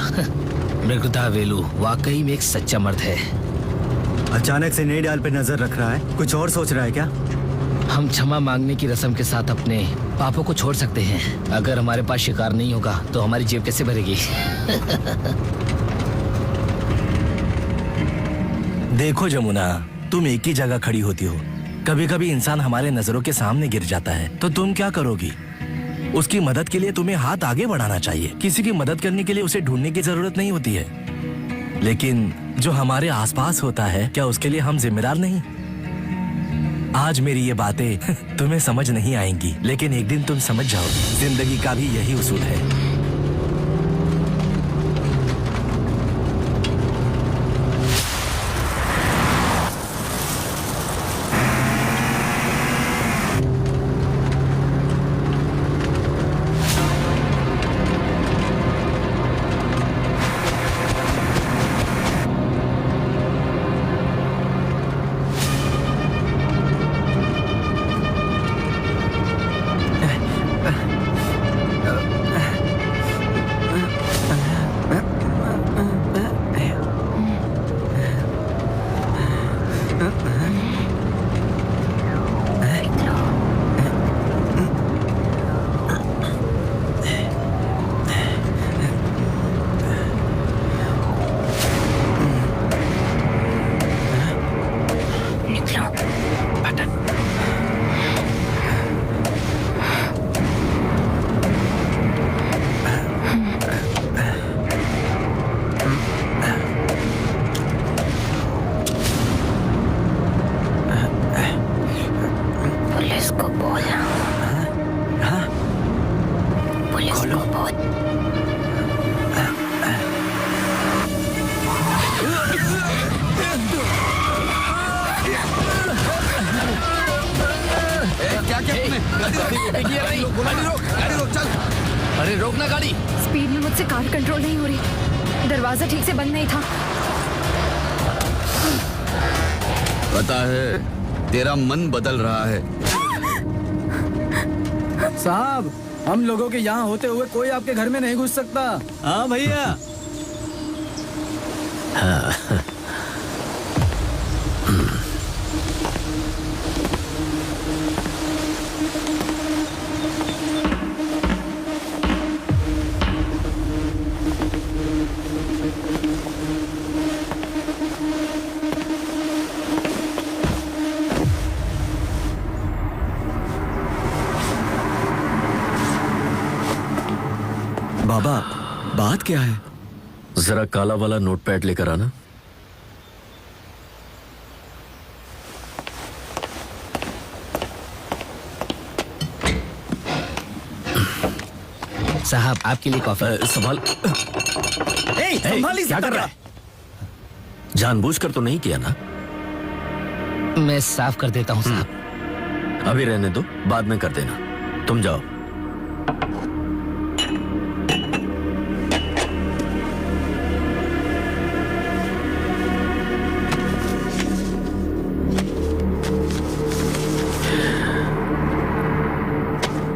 मृगदा वेलू वाकई में एक सच्चा मर्द है। अचानक से नई डाल पे नजर रख रहा है, कुछ और सोच रहा है क्या? हम क्षमा मांगने की रस्म के साथ अपने पापों को छोड़ सकते हैं। अगर हमारे पास शिकार नहीं होगा तो हमारी जेब कैसे भरेगी? देखो जमुना, तुम एक ही जगह खड़ी होती हो। कभी कभी इंसान हमारे नजरों के सामने गिर जाता है तो तुम क्या करोगी? उसकी मदद के लिए तुम्हें हाथ आगे बढ़ाना चाहिए। किसी की मदद करने के लिए उसे ढूंढने की जरूरत नहीं होती है। लेकिन जो हमारे आसपास होता है, क्या उसके लिए हम जिम्मेदार नहीं? आज मेरी ये बातें तुम्हें समझ नहीं आएंगी, लेकिन एक दिन तुम समझ जाओ। जिंदगी का भी यही उसूल है। अरे रोकना गाड़ी। स्पीड में मुझसे कार कंट्रोल नहीं हो रही। दरवाजा ठीक से बंद नहीं था। पता है तेरा मन बदल रहा है। साहब, हम लोगों के यहाँ होते हुए कोई आपके घर में नहीं घुस सकता। हाँ भैया। हाँ। बाबा, बात क्या है? जरा काला वाला नोटपैड लेकर आना। साहब, आपके लिए कॉफी। संभाल। संभालिए, क्या कर रहा है? जानबूझकर तो नहीं किया ना? मैं साफ कर देता हूँ साहब। अभी रहने दो, बाद में कर देना। तुम जाओ।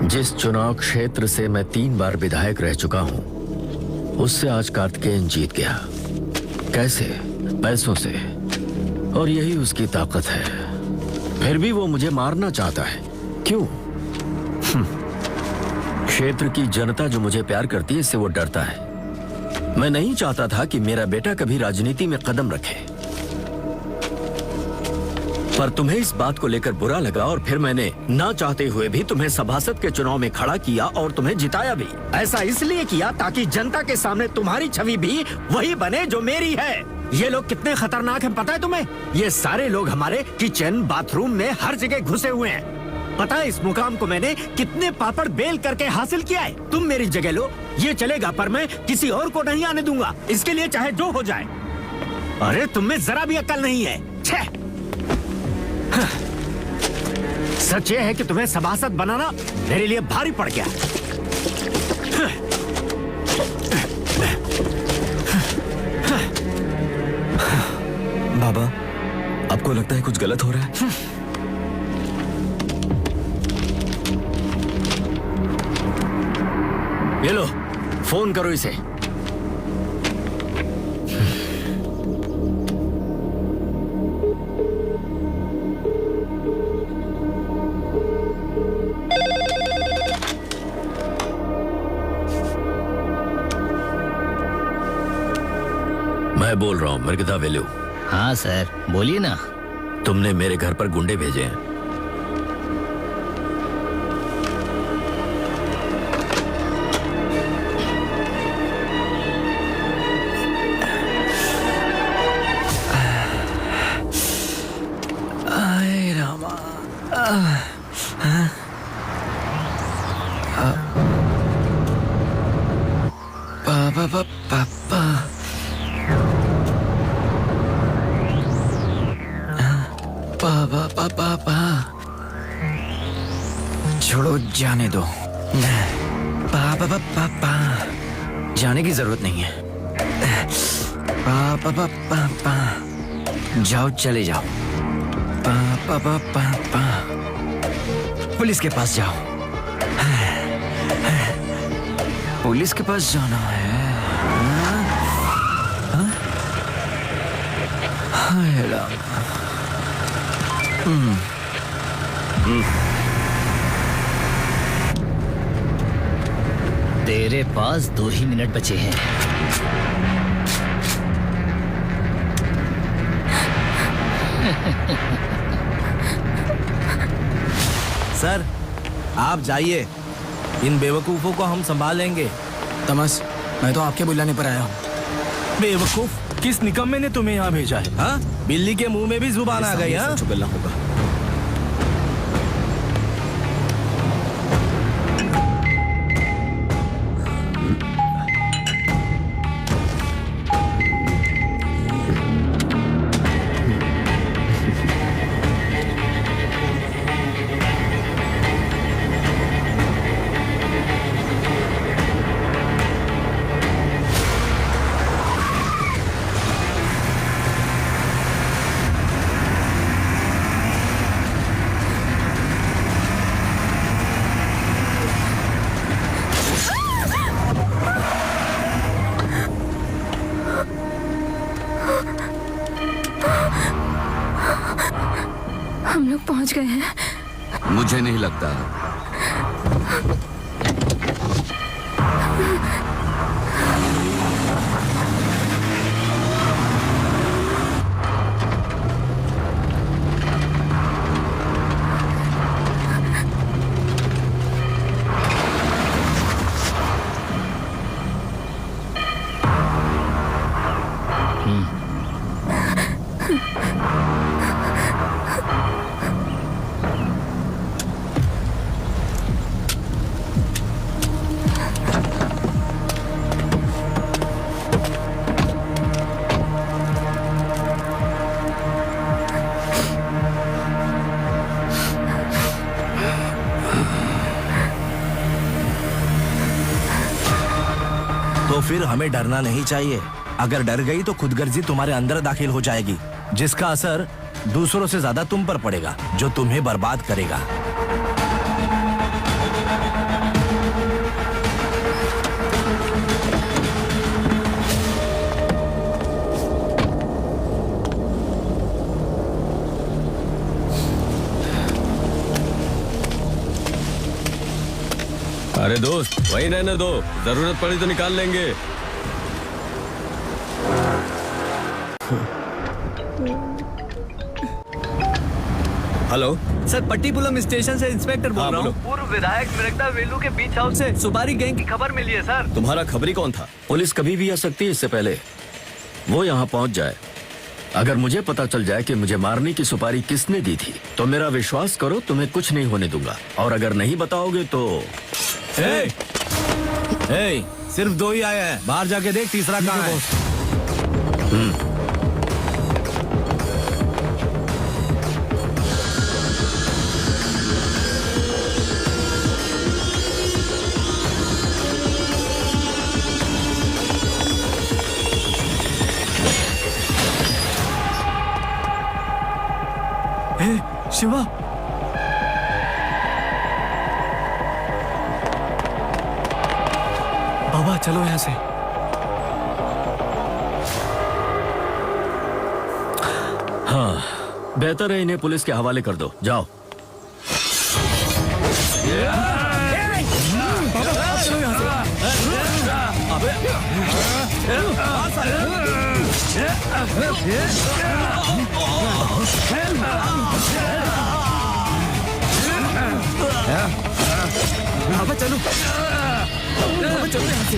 जिस चुनाव क्षेत्र से मैं 3 बार विधायक रह चुका हूं, उससे आज कार्तिकेयन जीत गया। कैसे? पैसों से। और यही उसकी ताकत है। फिर भी वो मुझे मारना चाहता है। क्यों? क्षेत्र की जनता जो मुझे प्यार करती है, इससे वो डरता है। मैं नहीं चाहता था कि मेरा बेटा कभी राजनीति में कदम रखे, पर तुम्हें इस बात को लेकर बुरा लगा और फिर मैंने ना चाहते हुए भी तुम्हें सभासद के चुनाव में खड़ा किया और तुम्हें जिताया भी। ऐसा इसलिए किया ताकि जनता के सामने तुम्हारी छवि भी वही बने जो मेरी है। ये लोग कितने खतरनाक हैं पता है तुम्हें? ये सारे लोग हमारे किचन, बाथरूम में हर जगह घुसे हुए हैं। पता है इस मुकाम को मैंने कितने पापड़ बेल करके हासिल किया है? तुम मेरी जगह लो, ये चलेगा, पर मैं किसी और को नहीं आने दूंगा। इसके लिए चाहे जो हो जाए। अरे तुम्हें जरा भी अक्ल नहीं है। छह। सच ये है कि तुम्हें सभासद बनाना मेरे लिए भारी पड़ गया। बाबा, आपको लगता है कुछ गलत हो रहा है? ये लो, फोन करो इसे। मैं बोल रहा हूं, मृगदा वेलू। हाँ सर, बोलिए ना। तुमने मेरे घर पर गुंडे भेजे हैं। आए रामा। पापा पापा पापा पापा छोड़ो, जाने दो। पापा पापा जाने की जरूरत नहीं है। पापा पापा जाओ, चले जाओ। पापा पापा पुलिस के पास जाओ। पुलिस के पास जाना है। हाय राम। तेरे पास 2 ही मिनट बचे हैं। सर, आप जाइए, इन बेवकूफों को हम संभाल लेंगे। तमस, मैं तो आपके बुलाने पर आया हूँ। बेवकूफ, किस निकम्मे ने तुम्हें यहाँ भेजा है? हाँ, बिल्ली के मुंह में भी जुबान आ गई। हाँ, चुगलना होगा। हम लोग पहुंच गए हैं। मुझे नहीं लगता। तो फिर हमें डरना नहीं चाहिए। अगर डर गई तो खुदगर्जी तुम्हारे अंदर दाखिल हो जाएगी, जिसका असर दूसरों से ज्यादा तुम पर पड़ेगा, जो तुम्हें बर्बाद करेगा। अरे दोस्त, वही रहने दो, जरूरत पड़ी तो निकाल लेंगे। हेलो सर, पट्टीपुलम स्टेशन से इंस्पेक्टर बोल रहा हूँ। पूर्व विधायक मृगदा वेलू के बीच हाउस से सुपारी गैंग की खबर मिली है सर। तुम्हारा खबरी कौन था? पुलिस कभी भी आ सकती है, इससे पहले वो यहाँ पहुँच जाए। अगर मुझे पता चल जाए कि मुझे मारने की सुपारी किसने दी थी, तो मेरा विश्वास करो, तुम्हें कुछ नहीं होने दूंगा। और अगर नहीं बताओगे तो सिर्फ 2 ही आए हैं, बाहर जाके देख तीसरा कहाँ है। शिवा, बाबा चलो यहाँ से। हाँ, बेहतर है इन्हें पुलिस के हवाले कर दो। जाओ। चलो यहाँ से। अब चलो, अब चलो यहाँ से।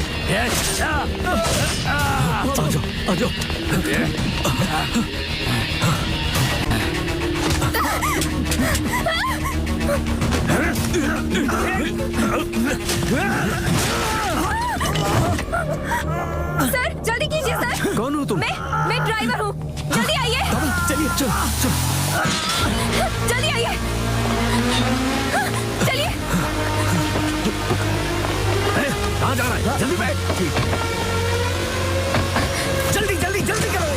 आ जाओ। सर जल्दी कीजिए सर। कौन हो तुम? मैं ड्राइवर हूँ, जल्दी आइए। चलिए चलो। जल्दी आइए, चलिए। कहाँ जा रहा है? जल्दी बैठ। जल्दी जल्दी जल्दी करो।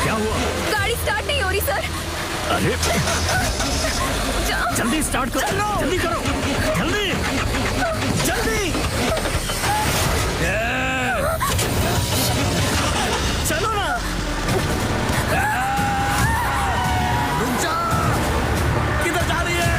क्या हुआ? गाड़ी स्टार्ट नहीं हो रही सर। अरे जल्दी स्टार्ट करो, जल्दी करो, जल्दी जल्दी। चलो ना। रुक जा। किधर जा रही है?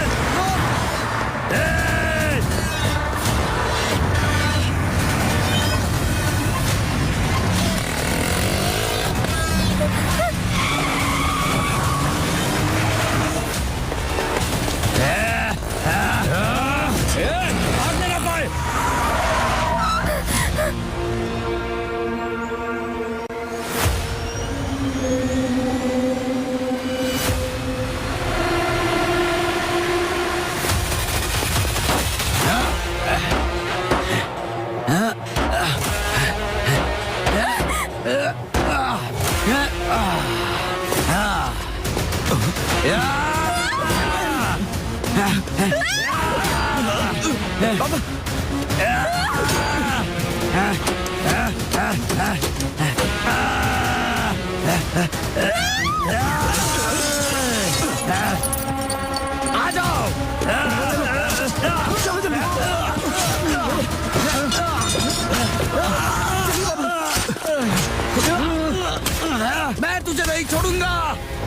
आ जाओ। मैं तुझे नहीं छोड़ूंगा।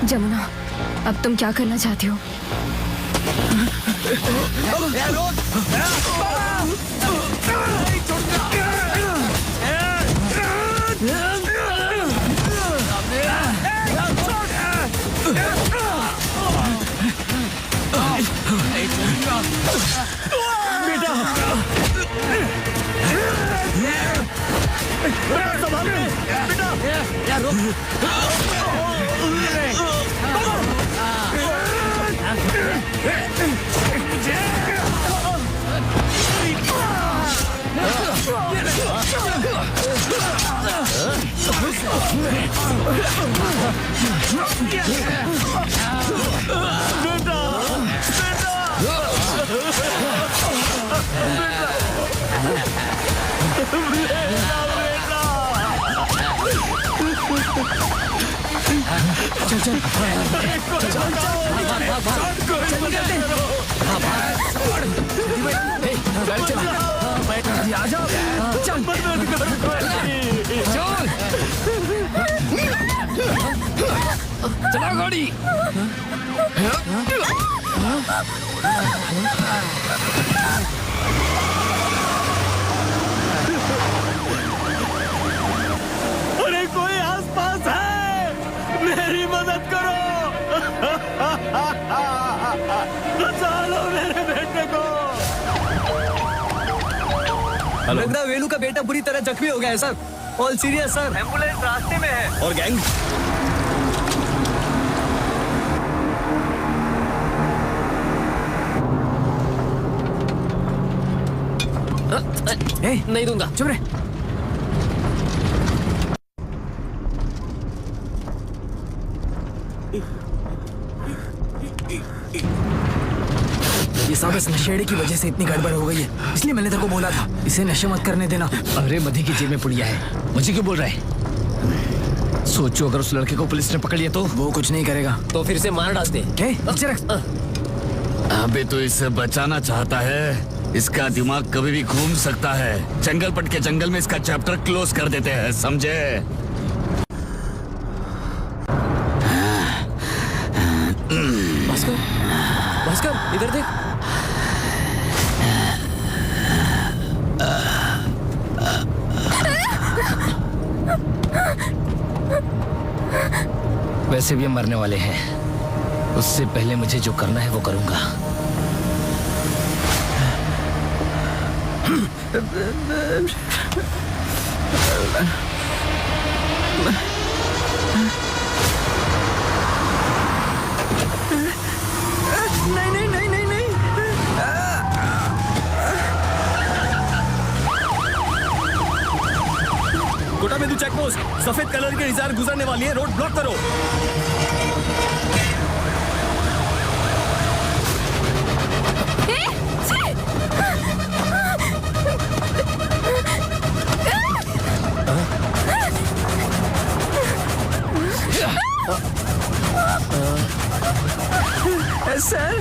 जमुना, अब तुम क्या करना चाहती हो? बेटा संभाल बेटा। चला गाड़ी। अरे कोई आसपास है, मेरी मदद करो। बचा लो मेरे बेटे को। लग रहा है वेलू का बेटा बुरी तरह जख्मी हो गया है sir. All serious sir. Ambulance रास्ते में है। और गैंग? नहीं दूंगा। चुप रहे। ये सब इस नशेड़ी की वजह से इतनी गड़बड़ हो गई है, इसलिए मैंने तेरे को बोला था इसे नशे मत करने देना। अरे मधी की जेब में पुड़िया है, मुझे क्यों बोल रहा है? सोचो अगर उस लड़के को पुलिस ने पकड़ लिया तो? वो कुछ नहीं करेगा। तो फिर से मार डालते। अबे तो इसे बचाना चाहता है। इसका दिमाग कभी भी घूम सकता है। जंगल पट के जंगल में इसका चैप्टर क्लोज कर देते हैं, समझे? भास्कर, भास्कर इधर देख। वैसे भी हम मरने वाले हैं। उससे पहले मुझे जो करना है वो करूंगा। नहीं नहीं नहीं नहीं नहीं। कोटा में चेक पोस्ट, सफेद कलर की डिजायर गुजरने वाली है, रोड ब्लॉक करो। सर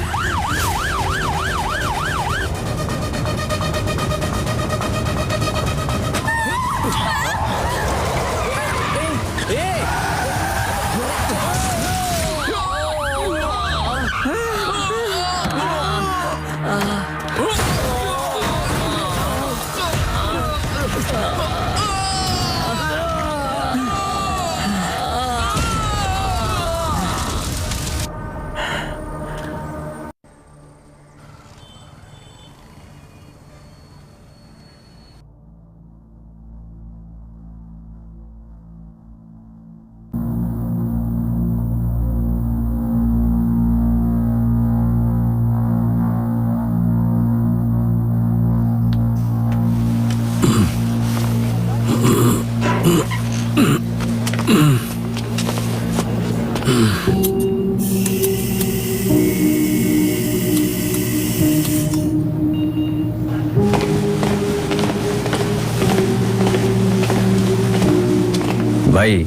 भाई,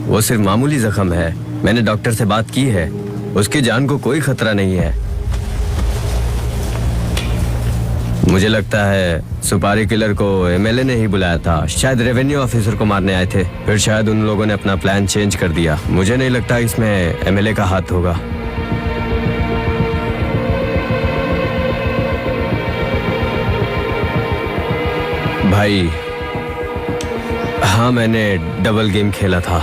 वो सिर्फ मामूली जख्म है। मैंने डॉक्टर से बात की है, उसकी जान को कोई खतरा नहीं है। मुझे लगता है सुपारी किलर को एमएलए ने ही बुलाया था। शायद रेवेन्यू ऑफिसर को मारने आए थे, फिर शायद उन लोगों ने अपना प्लान चेंज कर दिया। मुझे नहीं लगता इसमें एमएलए का हाथ होगा। भाई हाँ, मैंने डबल गेम खेला था,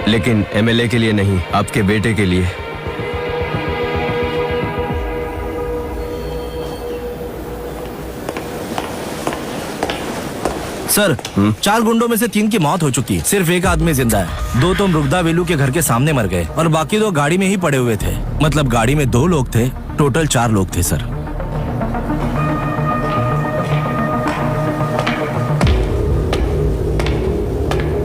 लेकिन एमएलए के लिए नहीं, आपके बेटे के लिए। सर, 4 गुंडों में से 3 की मौत हो चुकी है, सिर्फ एक आदमी जिंदा है। 2 तो मृगदा वेलू के घर के सामने मर गए और बाकी 2 गाड़ी में ही पड़े हुए थे। मतलब गाड़ी में 2 लोग थे, टोटल 4 लोग थे सर।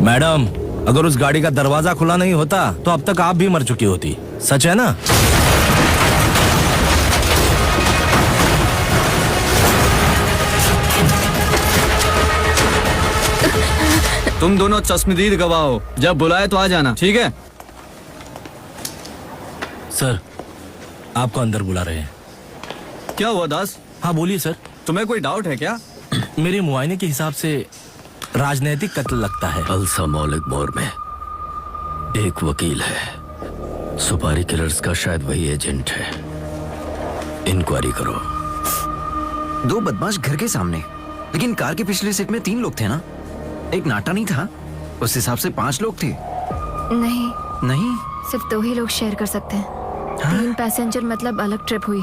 मैडम, अगर उस गाड़ी का दरवाजा खुला नहीं होता तो अब तक आप भी मर चुकी होती। सच है ना? तुम दोनों चश्मदीद गवाह हो, जब बुलाए तो आ जाना, ठीक है? सर, आपको अंदर बुला रहे हैं। क्या हुआ दास? हाँ बोलिए सर। तुम्हें कोई डाउट है क्या? मेरे मुआयने के हिसाब से राजनीतिक कत्ल लगता है। अल्सा मौलिक मोर में एक वकील है, सुपारी किलर्स का शायद वही एजेंट है। इंक्वायरी करो। 2 बदमाश घर के सामने, लेकिन कार के पिछले सीट में 3 लोग थे ना? एक नाटा नहीं था? उस हिसाब से 5 लोग थे। नहीं नहीं, सिर्फ 2 ही लोग शेयर कर सकते हैं। 3 पैसेंजर मतलब अलग ट्रिप हुई।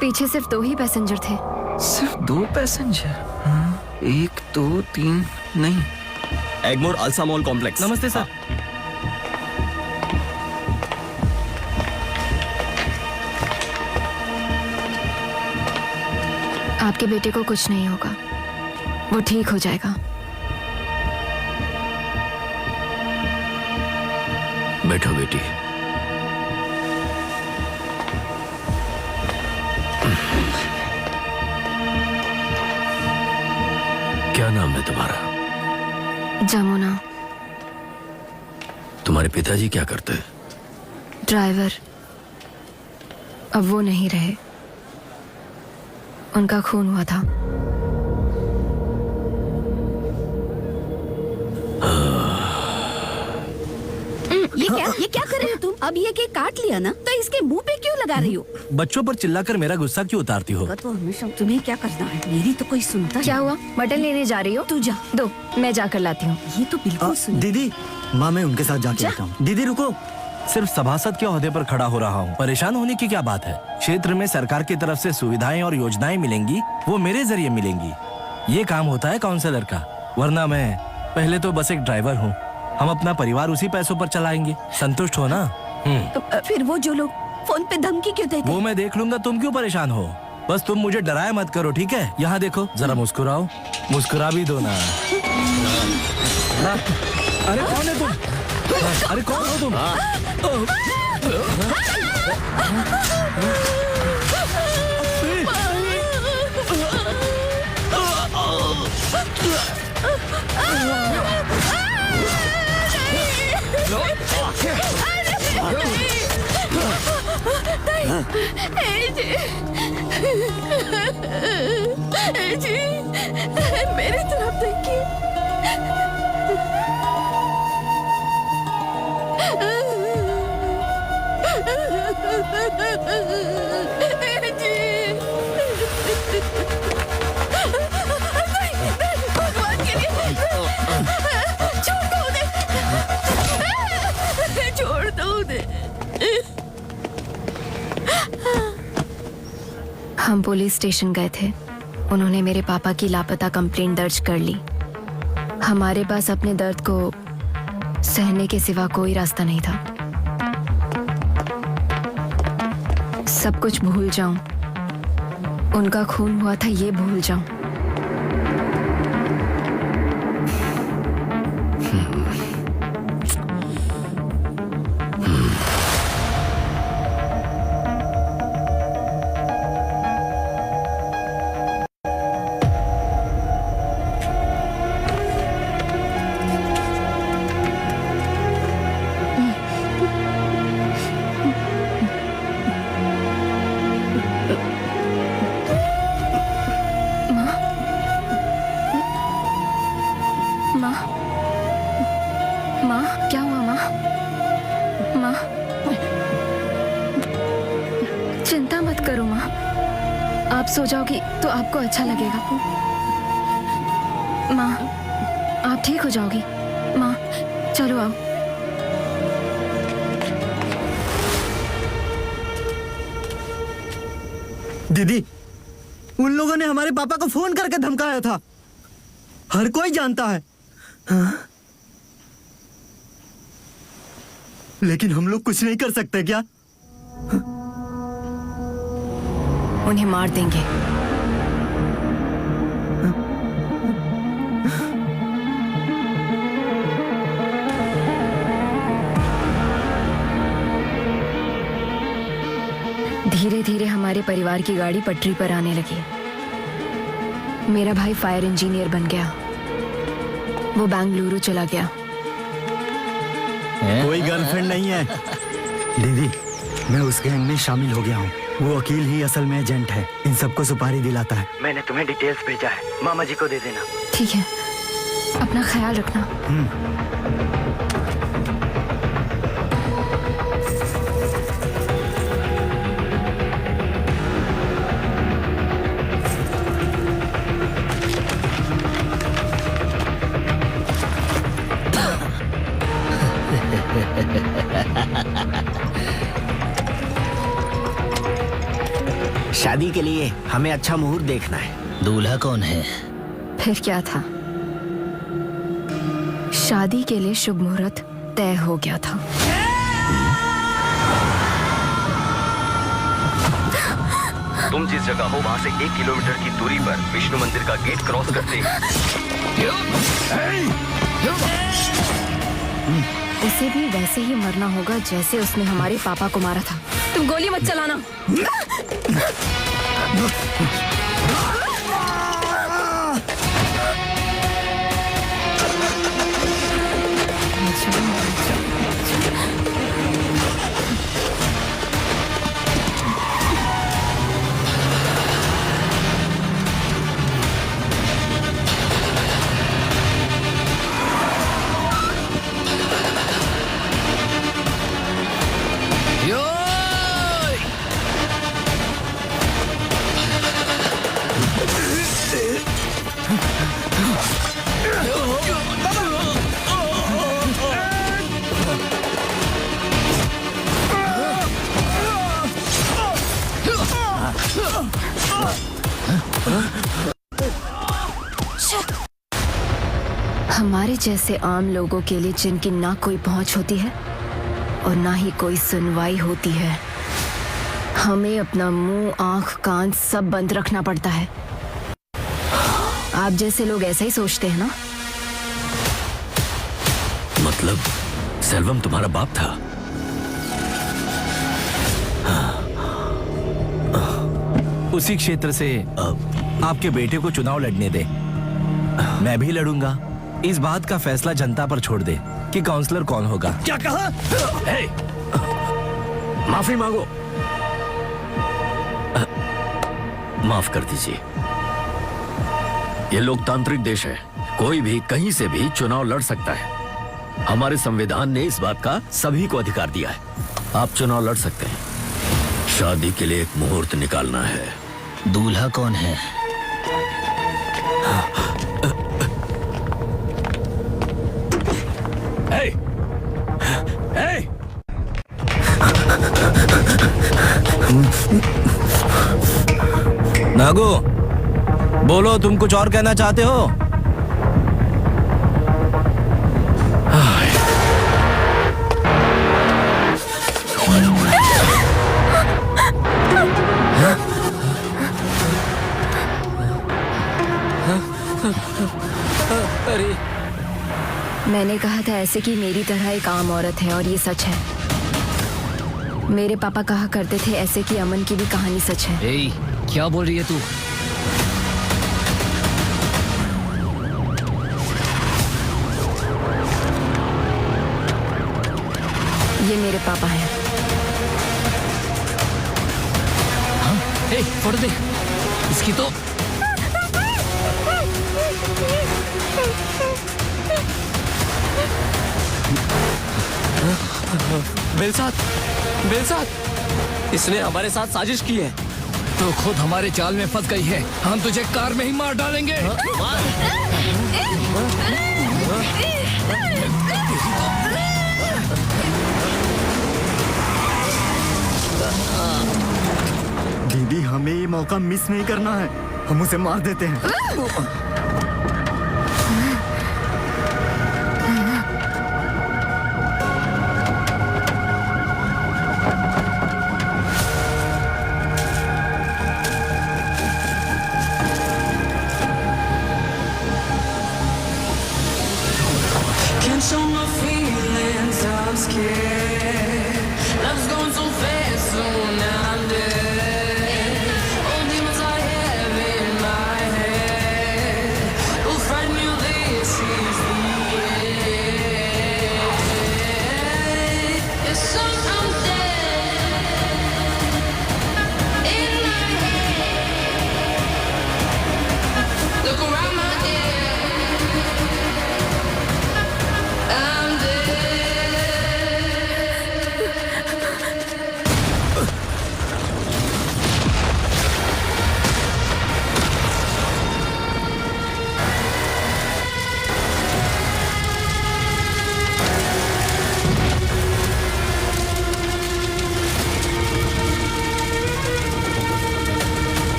पीछे सिर्फ 2 ही पैसेंजर थे। सिर्फ 2 पैसेंजर? 1 2 3 नहीं। Egmore Alsa mall complex. नमस्ते सर। आपके बेटे को कुछ नहीं होगा, वो ठीक हो जाएगा। बैठो बेटी। क्या नाम है तुम्हारा? जमुना। तुम्हारे पिताजी क्या करते हैं? ड्राइवर। अब वो नहीं रहे, उनका खून हुआ था। ये क्या कर रही हो तुम? अब ये केक काट लिया ना, तो इसके मुंह पे क्यों लगा रही हो? बच्चों पर चिल्लाकर मेरा गुस्सा क्यों उतारती हो? तो हमेशा तुम्हें क्या करना है, मेरी तो कोई सुनता। क्या हुआ? मटन लेने जा रही हो? तू जा, दो मैं जाकर लाती हूँ। ये तो बिल्कुल दीदी, माँ मैं उनके साथ जाके आता हूँ। दीदी रुको। सिर्फ सभासद के ओहदे पर खड़ा हो रहा हूँ। परेशान होने की क्या बात है? क्षेत्र में सरकार की तरफ से सुविधाएं और योजनाएं मिलेंगी, वो मेरे जरिए मिलेंगी। ये काम होता है काउंसलर का, वरना मैं पहले तो बस एक ड्राइवर हूँ। हम अपना परिवार उसी पैसों पर चलाएंगे। संतुष्ट हो ना? फिर वो जो लोग फोन पे धमकी क्यों देते? वो मैं देख लूंगा, तुम क्यों परेशान हो? बस तुम मुझे डराया मत करो, ठीक है? यहाँ देखो, जरा मुस्कुराओ, मुस्कुरा भी दो ना। अरे कौन है तुम? अरे कौन हो तुम? मेरी तरफ देखिए। भगवान के लिए छोड़ दो उन्हें, छोड़ दो उन्हें। हम पुलिस स्टेशन गए थे। उन्होंने मेरे पापा की लापता कंप्लेंट दर्ज कर ली। हमारे पास अपने दर्द को सहने के सिवा कोई रास्ता नहीं था। सब कुछ भूल जाऊं, उनका खून हुआ था ये भूल जाऊं। आप सो जाओगी तो आपको अच्छा लगेगा। माँ, आप ठीक हो जाओगी। माँ, चलो आओ। दीदी, उन लोगों ने हमारे पापा को फोन करके धमकाया था। हर कोई जानता है। हाँ? लेकिन हम लोग कुछ नहीं कर सकते क्या? उन्हें मार देंगे। धीरे धीरे हमारे परिवार की गाड़ी पटरी पर आने लगी। मेरा भाई फायर इंजीनियर बन गया। वो बेंगलुरु चला गया। कोई गर्लफ्रेंड नहीं है। दीदी, मैं उस गैंग में शामिल हो गया हूँ। वो वकील ही असल में एजेंट है। इन सबको सुपारी दिलाता है। मैंने तुम्हें डिटेल्स भेजा है, मामा जी को दे देना। ठीक है, अपना ख्याल रखना। शादी के लिए हमें अच्छा मुहूर्त देखना है। दूल्हा कौन है? फिर क्या था, शादी के लिए शुभ मुहूर्त तय हो गया था। तुम जिस जगह हो वहां से 1 किलोमीटर की दूरी पर विष्णु मंदिर का गेट क्रॉस करते ही उसे भी वैसे ही मरना होगा जैसे उसने हमारे पापा को मारा था। तुम गोली मत चलाना। हमारे जैसे आम लोगों के लिए जिनकी ना कोई पहुंच होती है और ना ही कोई सुनवाई होती है, हमें अपना मुंह, आंख, कान सब बंद रखना पड़ता है। आप जैसे लोग ऐसा ही सोचते हैं ना? मतलब सेल्वम तुम्हारा बाप था? उसी क्षेत्र से आपके बेटे को चुनाव लड़ने दे। मैं भी लड़ूंगा। इस बात का फैसला जनता पर छोड़ दे कि काउंसलर कौन होगा। क्या कहा? माफी मांगो। माफ कर दीजिए। ये लोकतांत्रिक देश है, कोई भी कहीं से भी चुनाव लड़ सकता है। हमारे संविधान ने इस बात का सभी को अधिकार दिया है। आप चुनाव लड़ सकते हैं। शादी के लिए एक मुहूर्त निकालना है। दूल्हा कौन है? नागो, बोलो, तुम कुछ और कहना चाहते हो? अरे, मैंने कहा था ऐसे कि मेरी तरह एक आम औरत है, और ये सच है। मेरे पापा कहा करते थे ऐसे कि अमन की भी कहानी सच है। ए, क्या बोल रही है तू? ये मेरे पापा हैं। हाँ? ए, फोटो दे इसकी तो। बेलसात, इसने हमारे साथ साजिश की है। तो खुद हमारे जाल में फंस गई है। हम तुझे कार में ही मार डालेंगे। दीदी, हमें ये मौका मिस नहीं करना है। हम उसे मार देते हैं।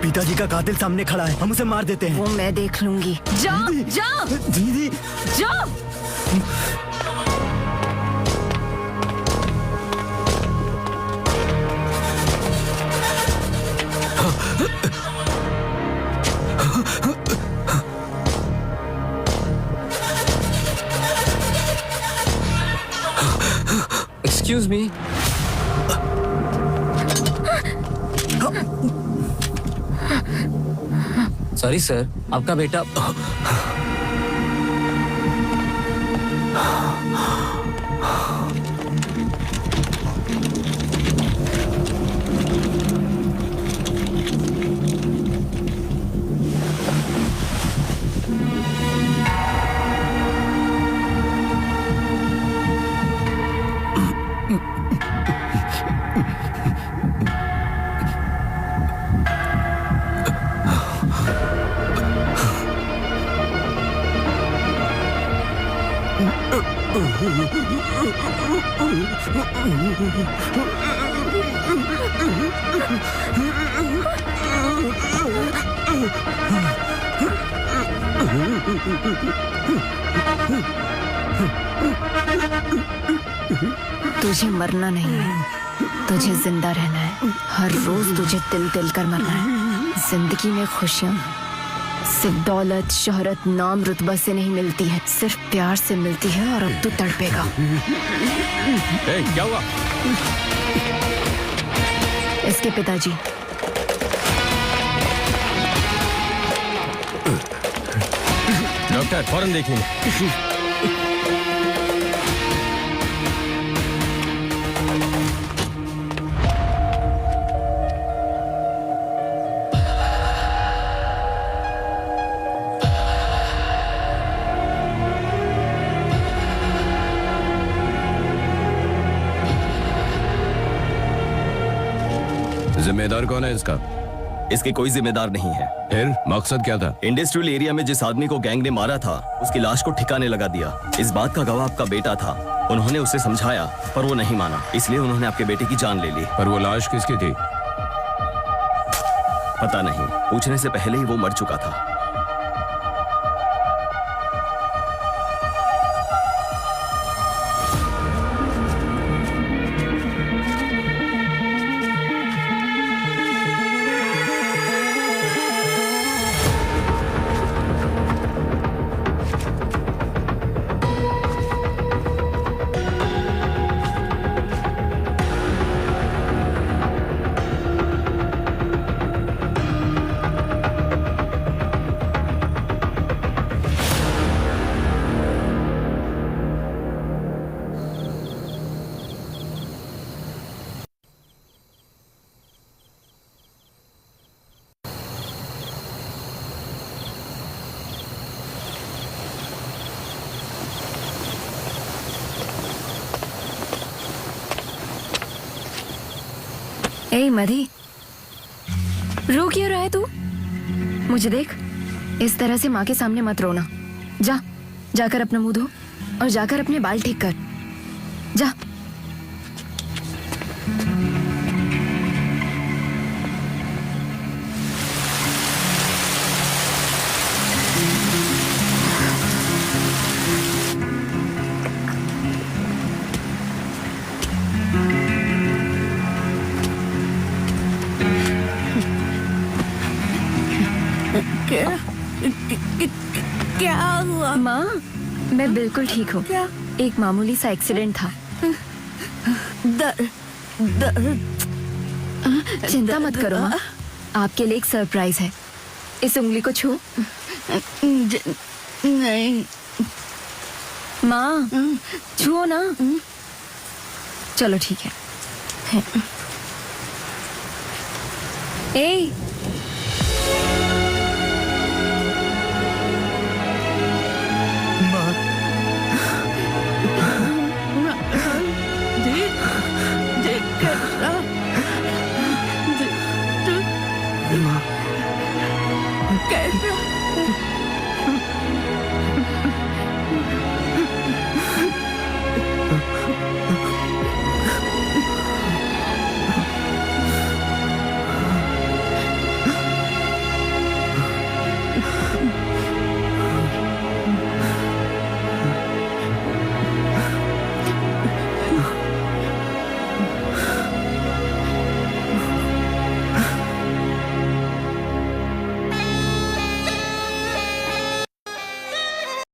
पिताजी का कातिल सामने खड़ा है, हम उसे मार देते हैं। वो मैं देख लूंगी। जाओ जाओ दीदी, जाओ। Excuse me. सॉरी सर, आपका बेटा। तुझे मरना नहीं है, तुझे जिंदा रहना है। हर रोज तुझे दिल दिल कर मरना है। जिंदगी में खुशियाँ सिर्फ दौलत, शोहरत, नाम, रुतबा से नहीं मिलती है, सिर्फ प्यार से मिलती है। और अब तू तड़पेगा। क्या हुआ? इसके पिताजी। डॉक्टर फौरन देखिए। जिम्मेदार कौन है इसका? इसके कोई जिम्मेदार नहीं है। फिर मकसद क्या था? इंडस्ट्रियल एरिया में जिस आदमी को गैंग ने मारा था, उसकी लाश को ठिकाने लगा दिया। इस बात का गवाह आपका बेटा था। उन्होंने उसे समझाया पर वो नहीं माना, इसलिए उन्होंने आपके बेटे की जान ले ली। पर वो लाश किसकी थी? पता नहीं, पूछने से पहले ही वो मर चुका था। ए मधी, रो क्यों रहा है तू? मुझे देख, इस तरह से माँ के सामने मत रोना। जाकर अपना मुंह धो और जाकर अपने बाल ठीक कर। जा। क्या हुआ? माँ, मैं बिल्कुल ठीक हूँ। एक मामूली सा एक्सीडेंट था। चिंता मत करो माँ, आपके लिए एक सरप्राइज है। इस उंगली को छू। नहीं माँ, छुओ ना। चलो ठीक है। ए कैसे